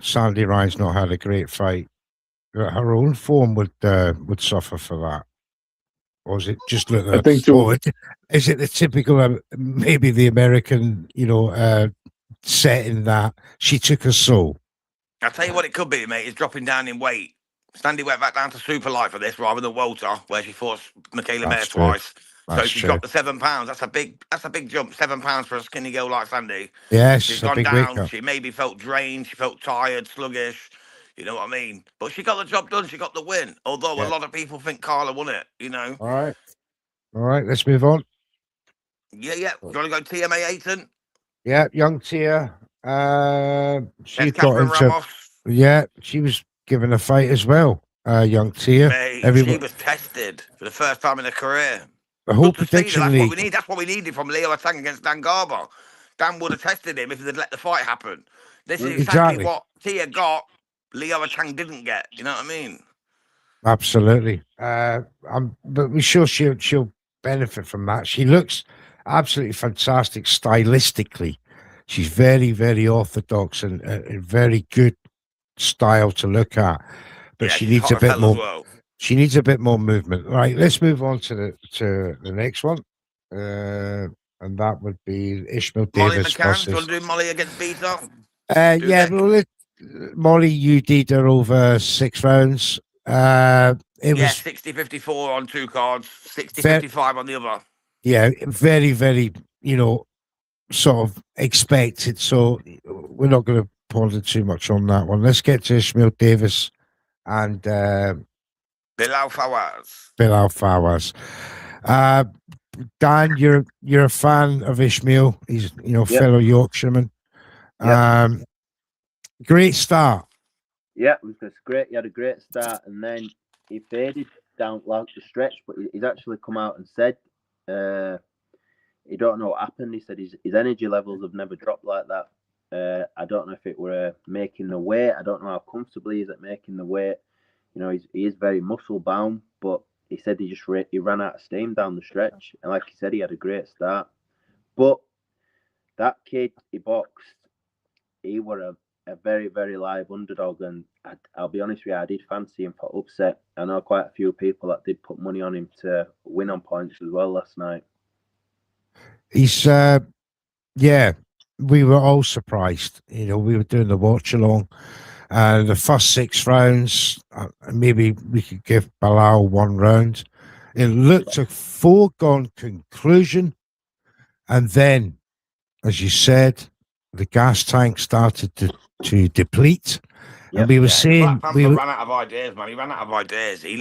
Speaker 1: Sandy Ryan's not had a great fight. Her own form would suffer for that, or is it just look?
Speaker 4: I think too.
Speaker 1: Is it the typical, maybe the American, setting that she took her soul?
Speaker 5: I'll tell you what it could be, mate, is dropping down in weight. Sandy went back down to super light for this rather than Walter, where she fought Michaela Mayer twice. So she dropped the 7 pounds. That's a big jump. 7 pounds for a skinny girl like Sandy.
Speaker 1: Yes,
Speaker 5: she's gone down. She maybe felt drained. She felt tired, sluggish. You know what I mean? But she got the job done. She got the win. Although a lot of people think Carla won it.
Speaker 1: All right. Let's move on.
Speaker 5: Yeah. Do you want to go TMA Ayton?
Speaker 1: Yeah, young Tia. She got
Speaker 5: Catherine
Speaker 1: into.
Speaker 5: Ramos.
Speaker 1: Yeah, she was given a fight as well. Young Tia.
Speaker 5: She was tested for the first time in her career.
Speaker 1: The whole prediction league.
Speaker 5: That's what we need. That's what we needed from Leo Atang against Dan Garber. Dan would have tested him if they'd let the fight happen. This is exactly what Tia got. Leo Atang didn't get. You know what I mean?
Speaker 1: Absolutely. But we're sure she'll benefit from that. She looks absolutely fantastic stylistically. She's very, very orthodox and very good style to look at. But she needs a bit more. Well. She needs a bit more movement. All right, let's move on to the next one, and that would be Ishmael Davis versus.
Speaker 5: Do you want to do Molly against Beta?
Speaker 1: Molly, you did her over 6 rounds. It was
Speaker 5: 60-54 on 2 cards, 60-55 on the other.
Speaker 1: Yeah, very, very, sort of expected. So we're not going to ponder too much on that one. Let's get to Ishmael Davis and
Speaker 5: Bilal Fawaz.
Speaker 1: Dan, you're a fan of Ishmael. He's fellow Yorkshireman. Great start.
Speaker 6: Yeah, it was great. He had a great start, and then he faded down the stretch. But he's actually come out and said he don't know what happened. He said his energy levels have never dropped like that. I don't know if it were making the weight. I don't know how comfortable he is at making the weight. He is very muscle bound, but he said he ran out of steam down the stretch. And like he said, he had a great start. But that kid he boxed, he were a very, very live underdog. And I'll be honest with you, I did fancy him for upset. I know quite a few people that did put money on him to win on points as well last night.
Speaker 1: He's, we were all surprised. We were doing the watch along. The first 6 rounds, maybe we could give Bilal 1 round. It looked a foregone conclusion. And then, as you said, the gas tank started to deplete. Yep. And we were saying...
Speaker 5: ran out of ideas, man. He ran out of ideas. He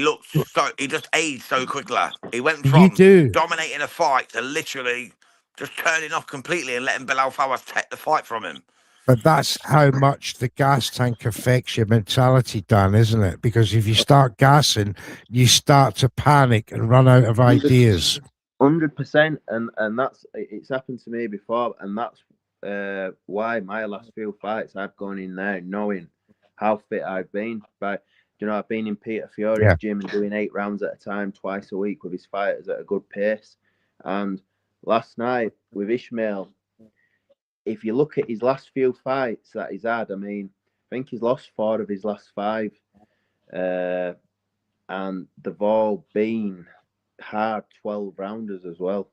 Speaker 5: just aged so quickly. He went from dominating a fight to literally just turning off completely and letting Bilal Fawaz take the fight from him.
Speaker 1: But that's how much the gas tank affects your mentality, Dan, isn't it? Because if you start gassing, you start to panic and run out of ideas.
Speaker 6: 100%, and it's happened to me before, and that's why my last few fights I've gone in there knowing how fit I've been. But I've been in Peter Fiore's gym and doing 8 rounds at a time, twice a week with his fighters at a good pace. And last night with Ishmael, if you look at his last few fights that he's had, I think he's lost 4 of his last 5. And they've all been hard 12 rounders as well.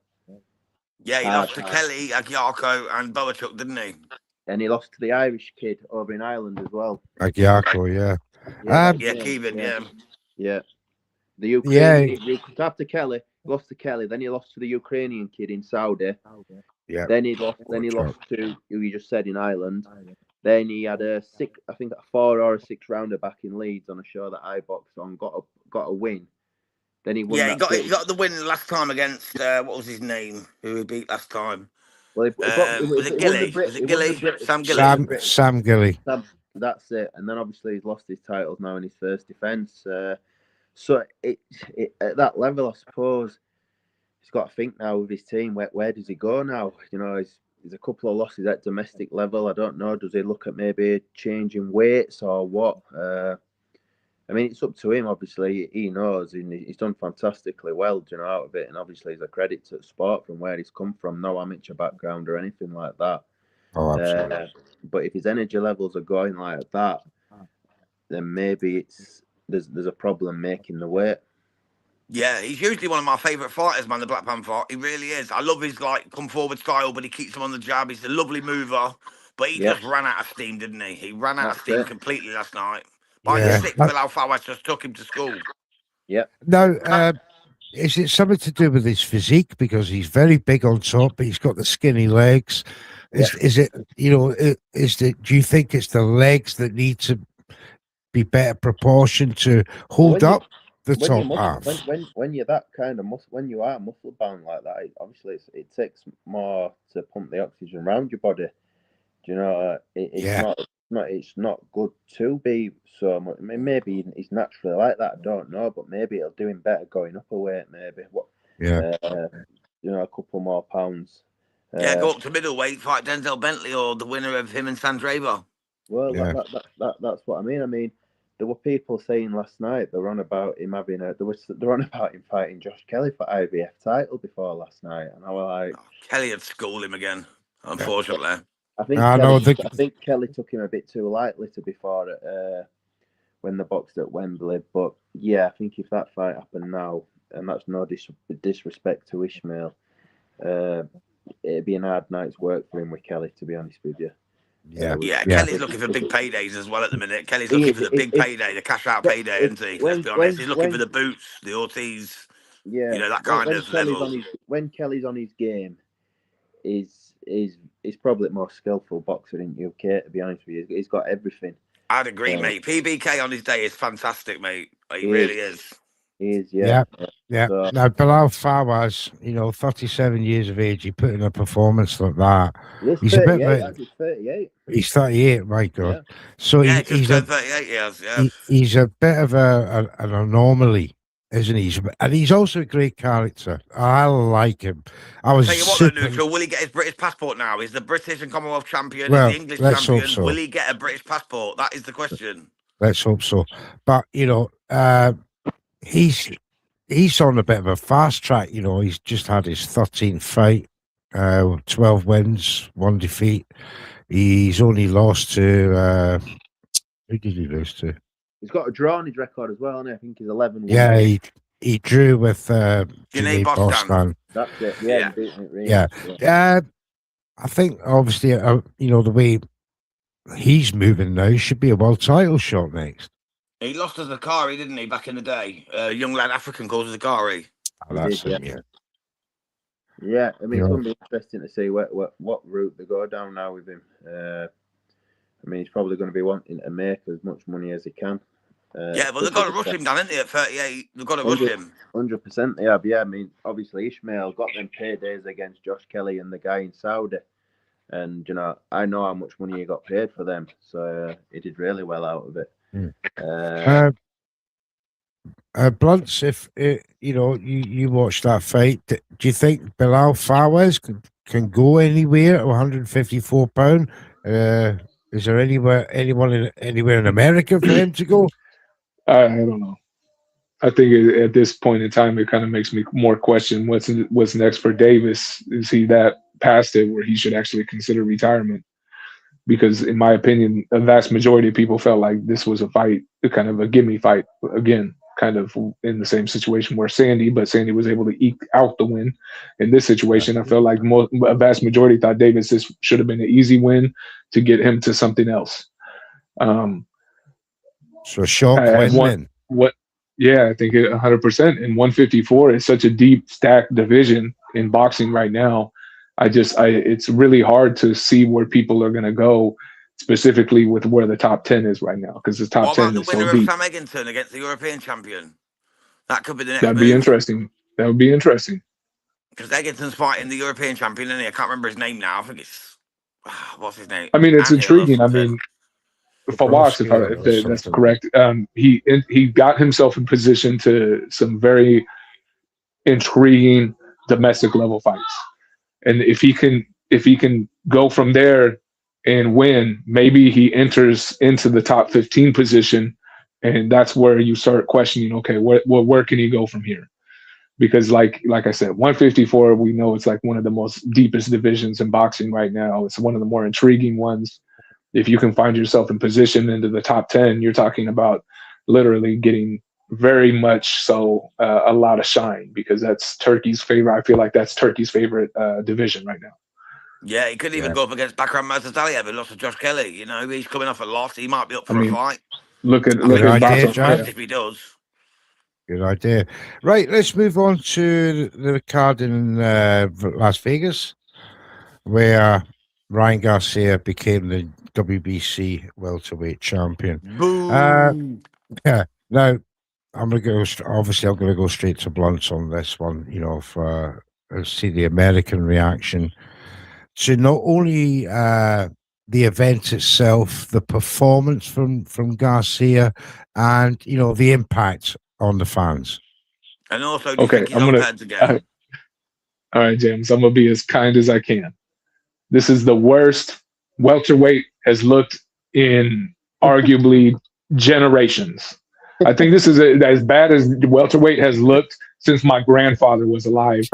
Speaker 5: Yeah, he lost to Kelly, Agyarko, and Boachuk, didn't he?
Speaker 6: And he lost to the Irish kid over in Ireland as well.
Speaker 1: Agyarko,
Speaker 5: Kevin,
Speaker 6: yeah. The Ukrainian, after Kelly, lost to Kelly, then he lost to the Ukrainian kid in Saudi.
Speaker 1: Yeah.
Speaker 6: Then he lost to who you just said in Ireland. Then he had a 4 or a 6 rounder back in Leeds on a show that I boxed on, got a win. Then he won.
Speaker 5: Yeah, he got the win last time against what was his name? Who he beat last time?
Speaker 6: Well,
Speaker 5: was it Gilly? Sam Gilly.
Speaker 1: Sam Gilly.
Speaker 6: That's it. And then obviously he's lost his titles now in his first defence. So it at that level, I suppose, he's got to think now with his team. Where does he go now? You know, there's a couple of losses at domestic level. I don't know. Does he look at maybe changing weights or what? I mean, it's up to him. Obviously, he knows, and he's done fantastically well, you know, out of it. And obviously, it's a credit to the sport from where he's come from. No amateur background or anything like that.
Speaker 1: Oh, absolutely.
Speaker 6: But if his energy levels are going like that, then maybe there's a problem making the weight.
Speaker 5: Yeah, he's usually one of my favourite fighters, man, the Black Panther. He really is. I love his come forward style, but he keeps him on the jab. He's a lovely mover, but he just ran out of steam, didn't he? He ran out of steam completely last night. By the sixth, Bilal Fawaz just took him to school.
Speaker 6: Yeah.
Speaker 1: Now, is it something to do with his physique? Because he's very big on top, but he's got the skinny legs. Is it, you know, do you think it's the legs that need to be better proportioned to hold up the top half?
Speaker 6: When you're that kind of when you are muscle bound like that, obviously it takes more to pump the oxygen around your body. Do you know? It's not good to be so much. I mean, maybe he's naturally like that. I don't know, but maybe it'll do him better going up a weight. Maybe you know, a couple more pounds.
Speaker 5: Go up to middleweight, fight Denzel Bentley or the winner of him and Sandrava.
Speaker 6: Well, that's what I mean. I mean, there were people saying last night they're on about him having they're on about him fighting Josh Kelly for IBF title before last night, and I was like,
Speaker 5: Kelly had schooled him again, unfortunately.
Speaker 6: I think Kelly took him a bit too lightly to before when they boxed at Wembley. But yeah, I think if that fight happened now, and that's no disrespect to Ishmael, it'd be an hard night's work for him with Kelly, to be honest with you.
Speaker 5: Yeah, Kelly's looking for big paydays as well at the minute. Kelly's looking for the big payday, the cash out payday, isn't he? Let's be honest. He's looking for the boots, the Ortiz, you know, that kind of level.
Speaker 6: When Kelly's on his game, he's probably the most skillful boxer in UK, to be honest with you. He's got everything.
Speaker 5: I'd agree, mate. PBK on his day is fantastic, mate. He really is.
Speaker 6: He is, yeah.
Speaker 1: So, now, Bilal Fawaz, you know, 37 years of age, he put in a performance like that.
Speaker 6: He's 38. He's 38.
Speaker 1: He's 38, my God.
Speaker 5: Yeah.
Speaker 1: So
Speaker 5: he's 38 years,
Speaker 1: he's a bit of an anomaly, isn't he? And he's also a great character. I like him. I was
Speaker 5: tell you what, though, Neutral, will he get his British passport now? He's the British and Commonwealth champion,
Speaker 1: well,
Speaker 5: he's the English champion.
Speaker 1: Hope so.
Speaker 5: Will he get a British passport? That is the question.
Speaker 1: Let's hope so. But, you know, he's on a bit of a fast track. You know, he's just had his 13th fight, 12 wins, 1 defeat. He's only lost to who did he lose to?
Speaker 6: He's got a draw on his record as well, hasn't he? I think he's 11.
Speaker 1: Yeah, he drew with
Speaker 5: Janae Bostan.
Speaker 6: That's it.
Speaker 1: Yeah. I think obviously, you know, the way he's moving now, he should be a world title shot next.
Speaker 5: He lost to Zakari, didn't he, back in the day? Young lad African called Zakari.
Speaker 1: Oh, that's him, yeah.
Speaker 6: Yeah, I mean, it's going to be interesting to see what route they go down now with him. I mean, he's probably going to be wanting to make as much money as he can.
Speaker 5: But they've got to rush him down, haven't they, at 38? They've got to rush him.
Speaker 6: 100% they have, yeah. I mean, obviously, Ishmael got them paydays against Josh Kelly and the guy in Saudi. And, you know how much money he got paid for them. So he did really well out of it.
Speaker 1: Blunts, if you know you watch that fight, do you think Bilal Fawaz can go anywhere at 154 pound? Is there anywhere in America for him to go?
Speaker 4: I don't know. I think at this point in time, it kind of makes me more question what's next for Davis. Is he that past it where he should actually consider retirement? Because in my opinion, a vast majority of people felt like this was a fight, kind of a gimme fight again, kind of in the same situation where Sandy was able to eke out the win. In this situation, I felt like a vast majority thought Davis, this should have been an easy win to get him to something else.
Speaker 1: So shock win.
Speaker 4: Yeah, I think 100%. And 154 is such a deep stacked division in boxing right now. It's really hard to see where people are going to go, specifically with where the top 10 is right now, because the top 10 is so deep.
Speaker 5: What about the winner of Sam Eggington against the European champion? That could be the next
Speaker 4: That'd be interesting. That would be interesting.
Speaker 5: Because Eggington's fighting the European champion, and I can't remember his name now. I think it's what's his name?
Speaker 4: I mean, it's intriguing. I mean, Fawaz, if that's correct. He got himself in position to some very intriguing domestic level fights. And if he can go from there and win, maybe he enters into the top 15 position, and that's where you start questioning, okay, where can he go from here? Because like I said, 154, we know it's like one of the most deepest divisions in boxing right now. It's one of the more intriguing ones. If you can find yourself in position into the top 10, you're talking about literally getting very much so a lot of shine, because that's Turkey's favorite. I feel like that's Turkey's favorite division right now.
Speaker 5: Yeah, he couldn't even go up against Bakram Mazadaliev, who lost to Josh Kelly. You know, he's coming off a loss. He might be up for a fight.
Speaker 4: Look at
Speaker 5: Bakram if he does.
Speaker 1: Good idea. Right, let's move on to the card in Las Vegas, where Ryan Garcia became the WBC welterweight champion. Yeah. Now, I'm going to go straight to blunts on this one. You know, for see the American reaction to not only the event itself, the performance from Garcia, and you know the impact on the fans.
Speaker 5: And also,
Speaker 4: okay, all right, James, I'm gonna be as kind as I can. This is the worst welterweight has looked in arguably generations. I think this is as bad as welterweight has looked since my grandfather was alive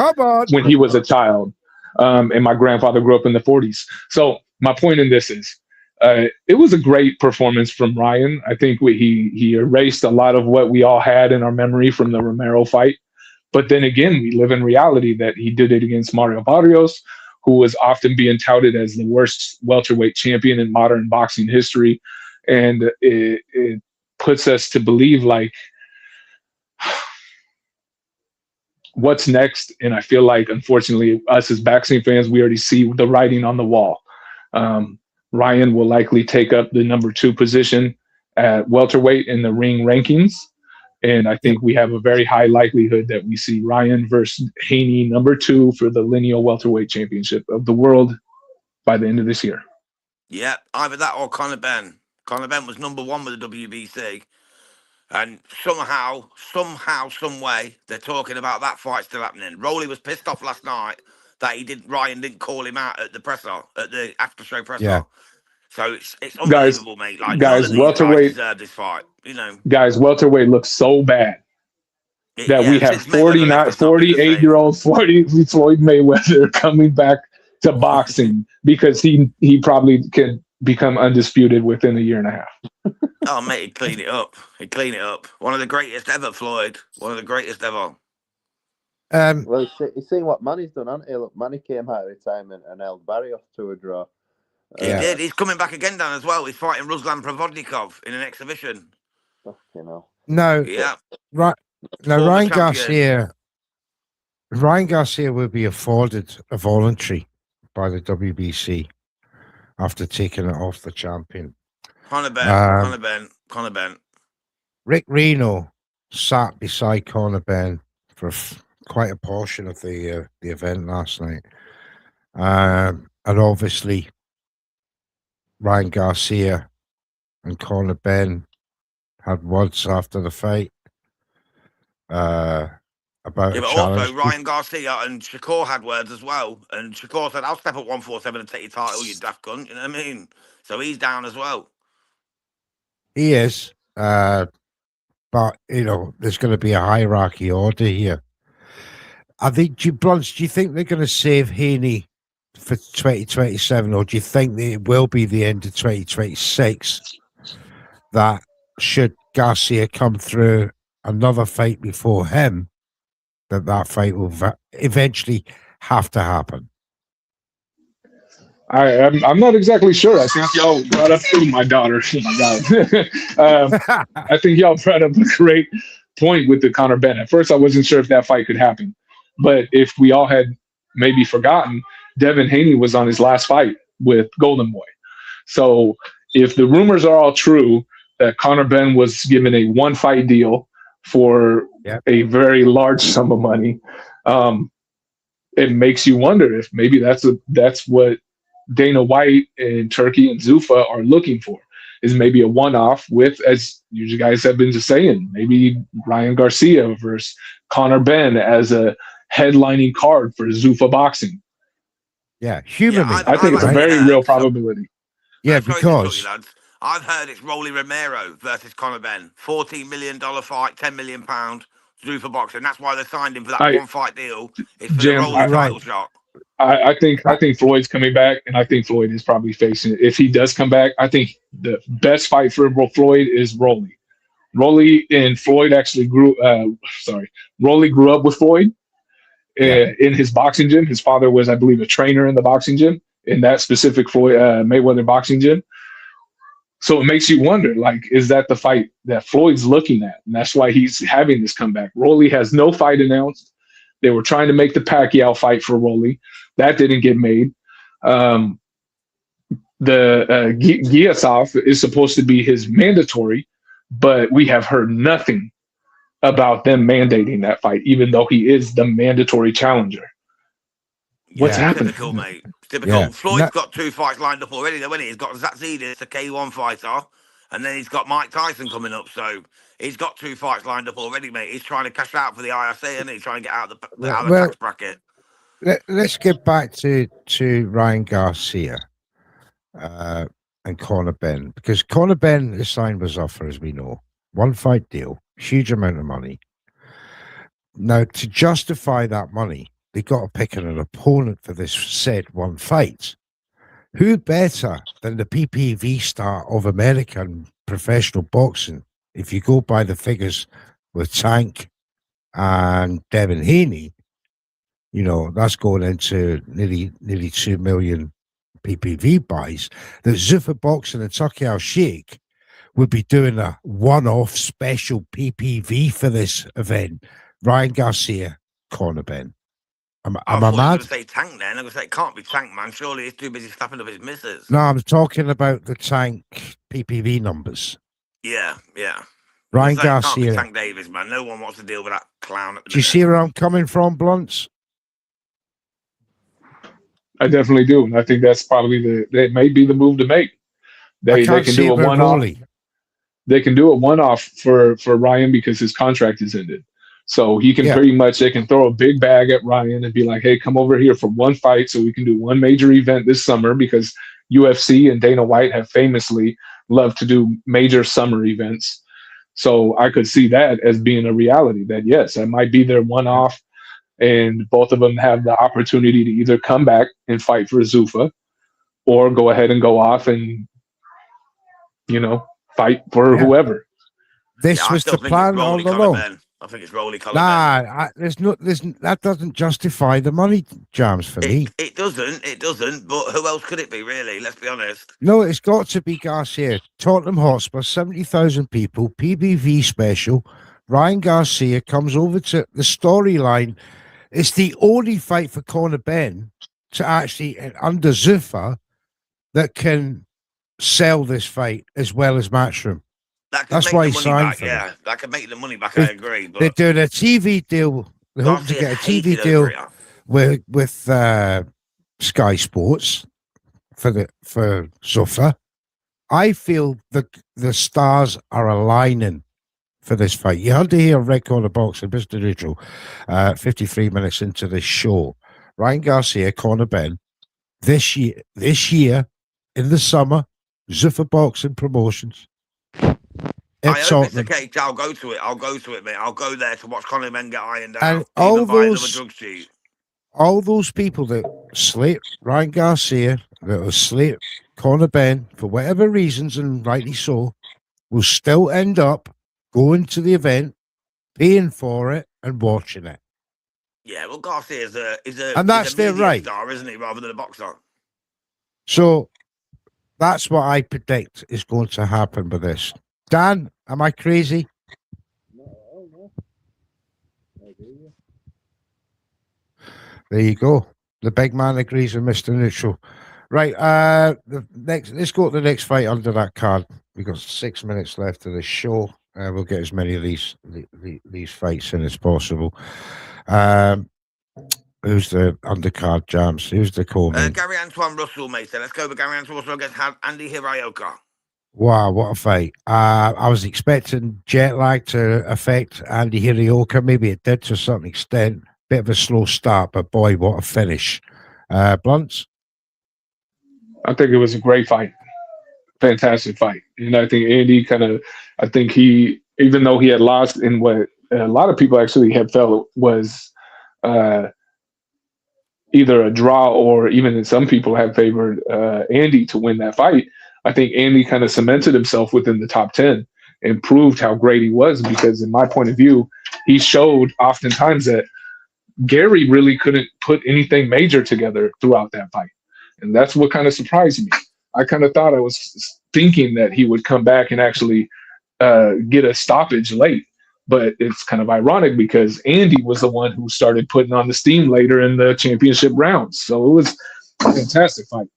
Speaker 4: when he was a child. And my grandfather grew up in the 40s. So my point in this is, it was a great performance from Ryan. I think he erased a lot of what we all had in our memory from the Romero fight. But then again, we live in reality that he did it against Mario Barrios, who was often being touted as the worst welterweight champion in modern boxing history. And it puts us to believe, like, what's next? And I feel like, unfortunately, us as boxing fans, we already see the writing on the wall. Ryan will likely take up the number 2 position at welterweight in the ring rankings. And I think we have a very high likelihood that we see Ryan versus Haney, number 2 for the lineal welterweight championship of the world by the end of this year.
Speaker 5: Yeah, either that or Conor Benn. Conor Benn was number 1 with the WBC. And somehow, some way, they're talking about that fight still happening. Rowley was pissed off last night that Ryan didn't call him out at the presser, at the after-show presser. Yeah. So it's unbelievable, mate. Like,
Speaker 4: guys, welterweight
Speaker 5: deserve this fight. You know,
Speaker 4: guys, welterweight looks so bad that we have 48-year-old Floyd Mayweather coming back to boxing because he probably could become undisputed within a year and a half.
Speaker 5: Oh, mate, he'd clean it up. One of the greatest ever, Floyd. One of the greatest ever.
Speaker 6: Well, you've seen what Manny's done, hasn't he? Look, Manny came out of retirement and held Barrios to a draw.
Speaker 5: He did. He's coming back again, Dan, as well. He's fighting Ruslan Provodnikov in an exhibition.
Speaker 6: You know.
Speaker 1: No.
Speaker 5: Yeah.
Speaker 1: Right. Now, Ryan Garcia will be afforded a voluntary by the WBC after taking it off the champion.
Speaker 5: Conor Benn.
Speaker 1: Rick Reno sat beside Conor Benn for quite a portion of the event last night. And obviously, Ryan Garcia and Conor Benn had words after the fight about
Speaker 5: but also Ryan Garcia and Shakur had words as well. And Shakur said, "I'll step at 147 and take your title, you daft cunt." You know what I mean? So he's down as well.
Speaker 1: He is. But, you know, there's going to be a hierarchy order here. I think, do you think they're going to save Haney for 2027, or do you think that it will be the end of 2026 that should Garcia come through another fight before him, that fight will eventually have to happen?
Speaker 4: I'm not exactly sure. I think y'all brought up my daughter. Oh my God. I think y'all brought up a great point with the Conor Benn. At first, I wasn't sure if that fight could happen, but if we all had maybe forgotten, Devin Haney was on his last fight with Golden Boy. So if the rumors are all true that Conor Benn was given a 1-fight deal for a very large sum of money, it makes you wonder if maybe that's what Dana White and Turkey and Zuffa are looking for, is maybe a one-off with, as you guys have been just saying, maybe Ryan Garcia versus Conor Benn as a headlining card for Zuffa Boxing.
Speaker 1: Yeah, humanly.
Speaker 4: I think it's a very real probability.
Speaker 1: Yeah,
Speaker 5: sorry to interrupt
Speaker 1: because
Speaker 5: you, lads. I've heard it's Rolly Romero versus Conor Benn. $14 million fight, £10 million, Zuffa Boxing. That's why they signed him for that one fight deal. It's for
Speaker 4: Jam,
Speaker 5: the Rolly title shot.
Speaker 4: I think Floyd's coming back, and I think Floyd is probably facing it. If he does come back, I think the best fight for Floyd is Rolly. Rolly and Floyd actually Rolly grew up with Floyd in his boxing gym. His father was, I believe, a trainer in the boxing gym, in that specific Floyd Mayweather boxing gym. So it makes you wonder, like, is that the fight that Floyd's looking at? And that's why he's having this comeback. Rolly has no fight announced. They were trying to make the Pacquiao fight for Rolly. That didn't get made. Giasov is supposed to be his mandatory, but we have heard nothing about them mandating that fight, even though he is the mandatory challenger. What's happening?
Speaker 5: Typical, mate. Typical. Yeah. Floyd's got 2 fights lined up already, though, hasn't he? He's got Zatzidis, a K1 fighter, and then he's got Mike Tyson coming up. So he's got 2 fights lined up already, mate. He's trying to cash out for the IRC, and he's trying to get out of the tax bracket.
Speaker 1: Let's get back to Ryan Garcia and Conor Benn, because Conor Benn is signed with Zuffa, as we know. 1 fight deal, huge amount of money. Now, to justify that money, they got to pick an opponent for this said 1 fight. Who better than the PPV star of American professional boxing? If you go by the figures with Tank and Devin Haney, you know, that's going into nearly 2 million PPV buys. That Zuffa Boxing and Turki Al-Sheikh would be doing a one-off special PPV for this event. Ryan Garcia, Conor Benn. Am I mad?
Speaker 5: I was going to say Tank then. I was going to say, it can't be Tank, man. Surely he's too busy slapping up his missus.
Speaker 1: No, I'm talking about the Tank PPV numbers.
Speaker 5: Yeah.
Speaker 1: Ryan Garcia.
Speaker 5: Tank Davis, man. No one wants to deal with that clown.
Speaker 1: Do you see where I'm coming from, Blunts?
Speaker 4: I definitely do. And I think that's probably that may be the move to make. They can do a one-off. They can do a one-off for Ryan because his contract is ended. So he can pretty much, they can throw a big bag at Ryan and be like, hey, come over here for 1 fight so we can do 1 major event this summer, because UFC and Dana White have famously loved to do major summer events. So I could see that as being a reality, that yes, that might be their one-off, and both of them have the opportunity to either come back and fight for Zuffa or go ahead and go off and, you know, fight for whoever.
Speaker 1: This was the plan all along.
Speaker 5: I think it's Rolly Conor Benn.
Speaker 1: That doesn't justify the money, Jams, for me.
Speaker 5: It doesn't, but who else could it be, really? Let's be honest.
Speaker 1: No, it's got to be Garcia. Tottenham Hotspur, 70,000 people, PBV special. Ryan Garcia comes over to the storyline. It's the only fight for Conor Benn to actually, under Zuffa, that can sell this fight as well as Matchroom. That's why he signed for them.
Speaker 5: That could make the money back. I agree. But
Speaker 1: they're doing a TV deal. They're hoping to get a TV deal with Sky Sports for Zuffa. I feel the stars are aligning for this fight. You had to hear Red Corner Boxing, Mr. Neutral, 53 minutes into this show. Ryan Garcia, Conor Benn, this year in the summer, Zuffa Boxing Promotions.
Speaker 5: I hope it's the case. I'll go to it, mate. I'll go there to watch Conor Benn get ironed out.
Speaker 1: And all those people that slate Ryan Garcia, that will slate Conor Benn for whatever reasons, and rightly so, will still end up going to the event, paying for it, and watching it.
Speaker 5: Yeah, well, Garcia is a
Speaker 1: and that's their right,
Speaker 5: star, isn't he, rather than a boxer?
Speaker 1: So that's what I predict is going to happen with this. Dan, am I crazy? No. There you go. The big man agrees with Mr. Neutral. Right, let's go to the next fight under that card. We've got 6 minutes left of the show. We'll get as many of these fights in as possible. Who's the undercard, Jams? Who's the co-main?
Speaker 5: Gary Antoine Russell, mate. So let's go with Gary Antoine Russell against Andy Hirayuka.
Speaker 1: Wow, what a fight. I was expecting jet lag to affect Andy Hirayuka. Maybe it did to a certain extent. bit of a slow start, but boy, what a finish. Blunts?
Speaker 4: I think it was a great fight. Fantastic fight. And I think Andy I think he, even though he had lost in what a lot of people actually had felt was either a draw or even some people have favored Andy to win that fight. I think Andy kind of cemented himself within the top 10 and proved how great he was, because in my point of view, he showed oftentimes that Gary really couldn't put anything major together throughout that fight. And that's what kind of surprised me. I kind of thought, I was thinking that he would come back and actually get a stoppage late. But it's kind of ironic because Andy was the one who started putting on the steam later in the championship rounds. So it was a fantastic fight.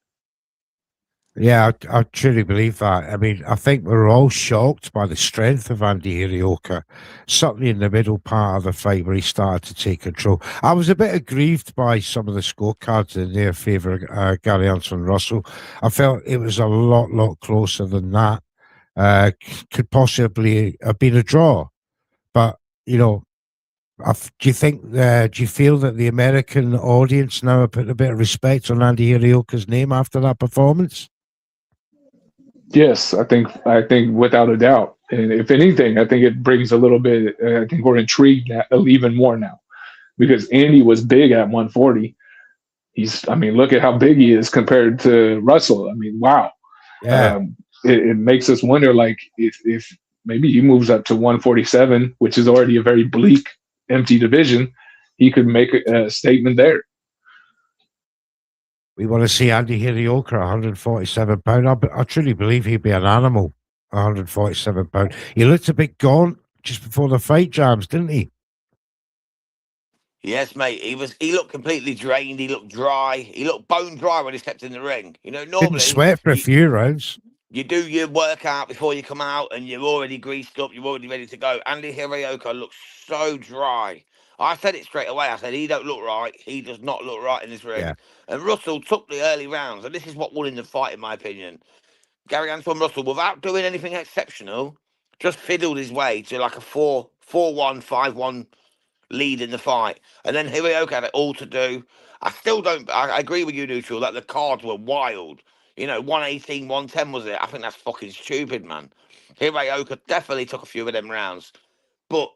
Speaker 1: Yeah, I truly believe that. I mean, I think we're all shocked by the strength of Andy Hirioka, certainly in the middle part of the fight where he started to take control. I was a bit aggrieved by some of the scorecards in their favour of Gary Anson Russell. I felt it was a lot closer than that. Could possibly have been a draw. But, you know, do you feel that the American audience now have put a bit of respect on Andy Hirioka's name after that performance?
Speaker 4: Yes, I think without a doubt. And if anything, I think it brings a little bit, I think we're intrigued even more now, because Andy was big at 140. Look at how big he is compared to Russell. I mean, wow.
Speaker 1: Yeah.
Speaker 4: It makes us wonder, like, if maybe he moves up to 147, which is already a very bleak, empty division, he could make a statement there.
Speaker 1: We want to see Andy Hirioka at 147 pounds. I truly believe he'd be an animal at 147 pounds. He looked a bit gaunt just before the fight, Jams, didn't he?
Speaker 5: Yes, mate. He looked completely drained. He looked dry. He looked bone dry when he stepped in the ring. You know, normally
Speaker 1: didn't sweat for a few rounds.
Speaker 5: You do your workout before you come out, and you're already greased up. You're already ready to go. Andy Hirioka looks so dry. I said it straight away. I said, he don't look right. He does not look right in this ring.
Speaker 1: Yeah.
Speaker 5: And Russell took the early rounds, and this is what won in the fight, in my opinion. Gary Anton Russell, without doing anything exceptional, just fiddled his way to like a 4-1, 5-1 lead in the fight. And then Hirioka had it all to do. I agree with you, Neutral, that the cards were wild. You know, 118, 110 was it? I think that's fucking stupid, man. Hirioka definitely took a few of them rounds. But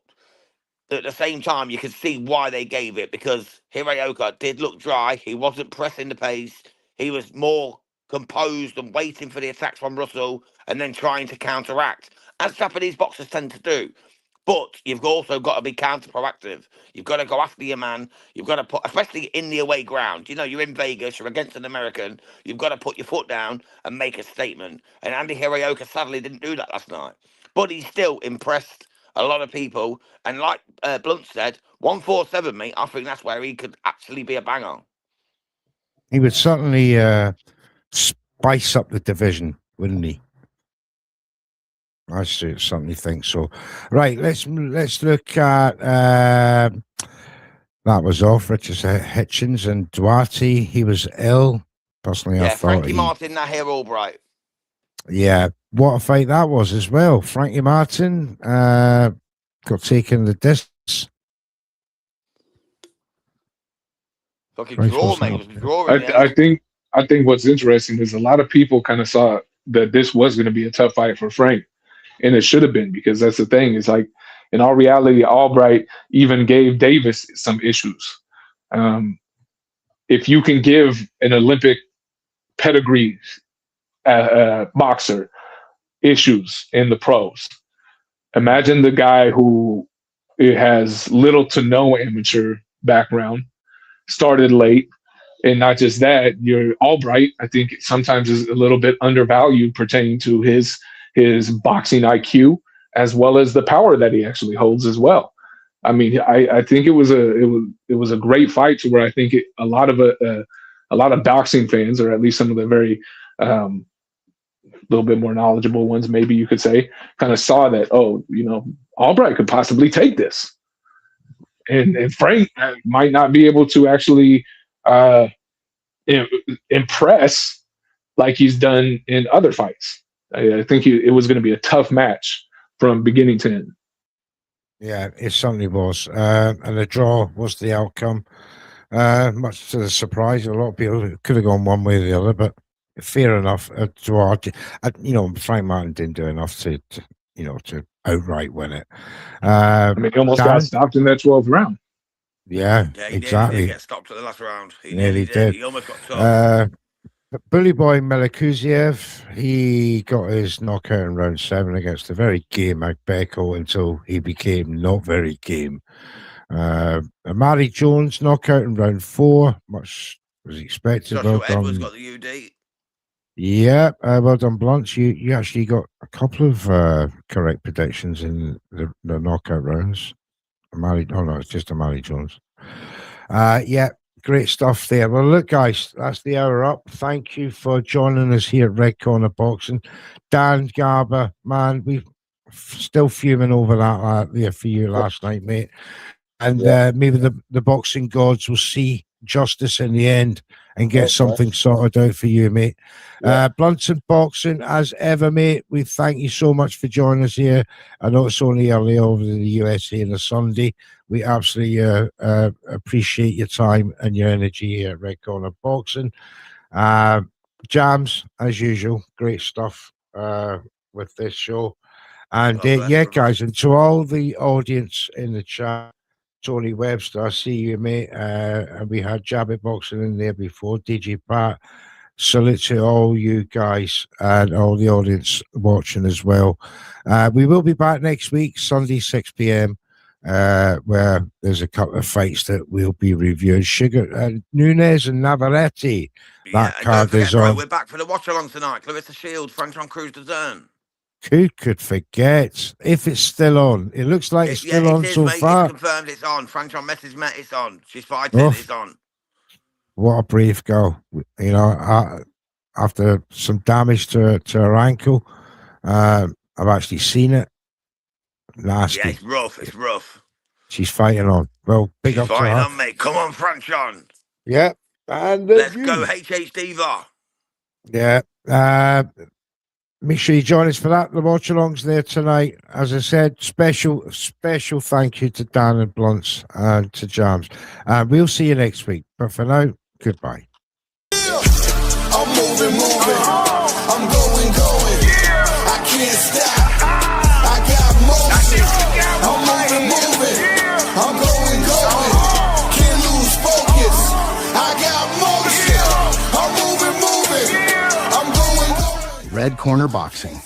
Speaker 5: at the same time, you could see why they gave it, because Hirioka did look dry. He wasn't pressing the pace. He was more composed and waiting for the attacks from Russell and then trying to counteract, as Japanese boxers tend to do. But you've also got to be counter-proactive. You've got to go after your man. You've got to put, especially in the away ground. You know, you're in Vegas, you're against an American. You've got to put your foot down and make a statement. And Andy Hirioka sadly didn't do that last night. But he still impressed a lot of people. And like Blunt said, 147, mate, I think that's where he could actually be a banger.
Speaker 1: He would certainly spice up the division, wouldn't he? I certainly think so. Right, let's look at that was off Richard Hitchens and Duarte. He was ill. Personally, I thought
Speaker 5: Frankie Martin, Nahir Albright.
Speaker 1: Yeah, what a fight that was as well. Frankie Martin got taken the distance.
Speaker 5: Fucking draw, mate. It was drawing.
Speaker 4: I think what's interesting is a lot of people kind of saw that this was going to be a tough fight for Frank. And it should have been, because that's the thing. It's like, in all reality, Albright even gave Davis some issues. If you can give an Olympic pedigree boxer issues in the pros, imagine the guy who has little to no amateur background, started late, and not just that, your Albright, I think sometimes is a little bit undervalued pertaining to his boxing IQ, as well as the power that he actually holds as well. I mean, I think it was a great fight, to where I think a lot of boxing fans, or at least some of the very little bit more knowledgeable ones, maybe you could say, kind of saw that, oh, you know, Albright could possibly take this, and Frank might not be able to actually impress like he's done in other fights. I think it was going to be a tough match from beginning to end.
Speaker 1: Yeah, it certainly was. And the draw was the outcome. Much to the surprise, a lot of people could have gone one way or the other, but fair enough. A draw. Frank Martin didn't do enough to outright win it.
Speaker 4: I mean, he almost got stopped in that 12th round.
Speaker 1: Yeah,
Speaker 5: he
Speaker 1: exactly.
Speaker 5: Did get stopped at the last round. He
Speaker 1: nearly did.
Speaker 5: He almost got stopped.
Speaker 1: Bully Boy Melikuziev, he got his knockout in round 7 against a very game Agbeko until he became not very game. Amari Jones knockout in round 4, much was expected.
Speaker 5: Joshua
Speaker 1: well
Speaker 5: Edwards
Speaker 1: done.
Speaker 5: got the UD.
Speaker 1: Yeah, well done, Blunt. You actually got a couple of correct predictions in the knockout rounds. It's just Amari Jones. Yeah, great stuff there. Well, look, guys, that's the hour up. Thank you for joining us here at Red Corner Boxing. Dan Garber, man, we're still fuming over that there for you last night, mate. And maybe the boxing gods will see justice in the end and get something sorted out for you, mate. Blunton Boxing, as ever, mate, we thank you so much for joining us here. I know it's only early over in the USA on a Sunday. We absolutely appreciate your time and your energy here at Red Corner Boxing. Jams, as usual, great stuff with this show. And guys, and to all the audience in the chat, Tony Webster, I see you, mate. And we had Jabbit Boxing in there before. DJ Pat, salute to all you guys and all the audience watching as well. We will be back next week, Sunday, 6 p.m., where there's a couple of fights that we'll be reviewing. Nunes and Navarrete. That card is on.
Speaker 5: We're back for the watch along tonight. Clarissa Shields, Franchon Cruz de Zern.
Speaker 1: Who could forget? If it's still on, it looks like it's still on so far.
Speaker 5: It's confirmed it's on. Franchon messaged me, it's on. She's fighting, it's on.
Speaker 1: What a brave girl! After some damage to her ankle, I've actually seen it. Nasty.
Speaker 5: Yeah, it's rough. It's rough.
Speaker 1: She's fighting on. Well, big up to her.
Speaker 5: Fighting on, mate. Come on, Franchon.
Speaker 1: Yeah, and
Speaker 5: let's go, HH Diva.
Speaker 1: Yeah. Make sure you join us for that. The watch-alongs there tonight. As I said, special thank you to Dan and Blunts and to Jams. We'll see you next week. But for now, goodbye.
Speaker 2: I'm moving. I'm going. I can't stop. I got motion. I'm moving. I'm going. Can't lose focus. I got motion. I'm moving. I'm going.
Speaker 3: Red Corner Boxing.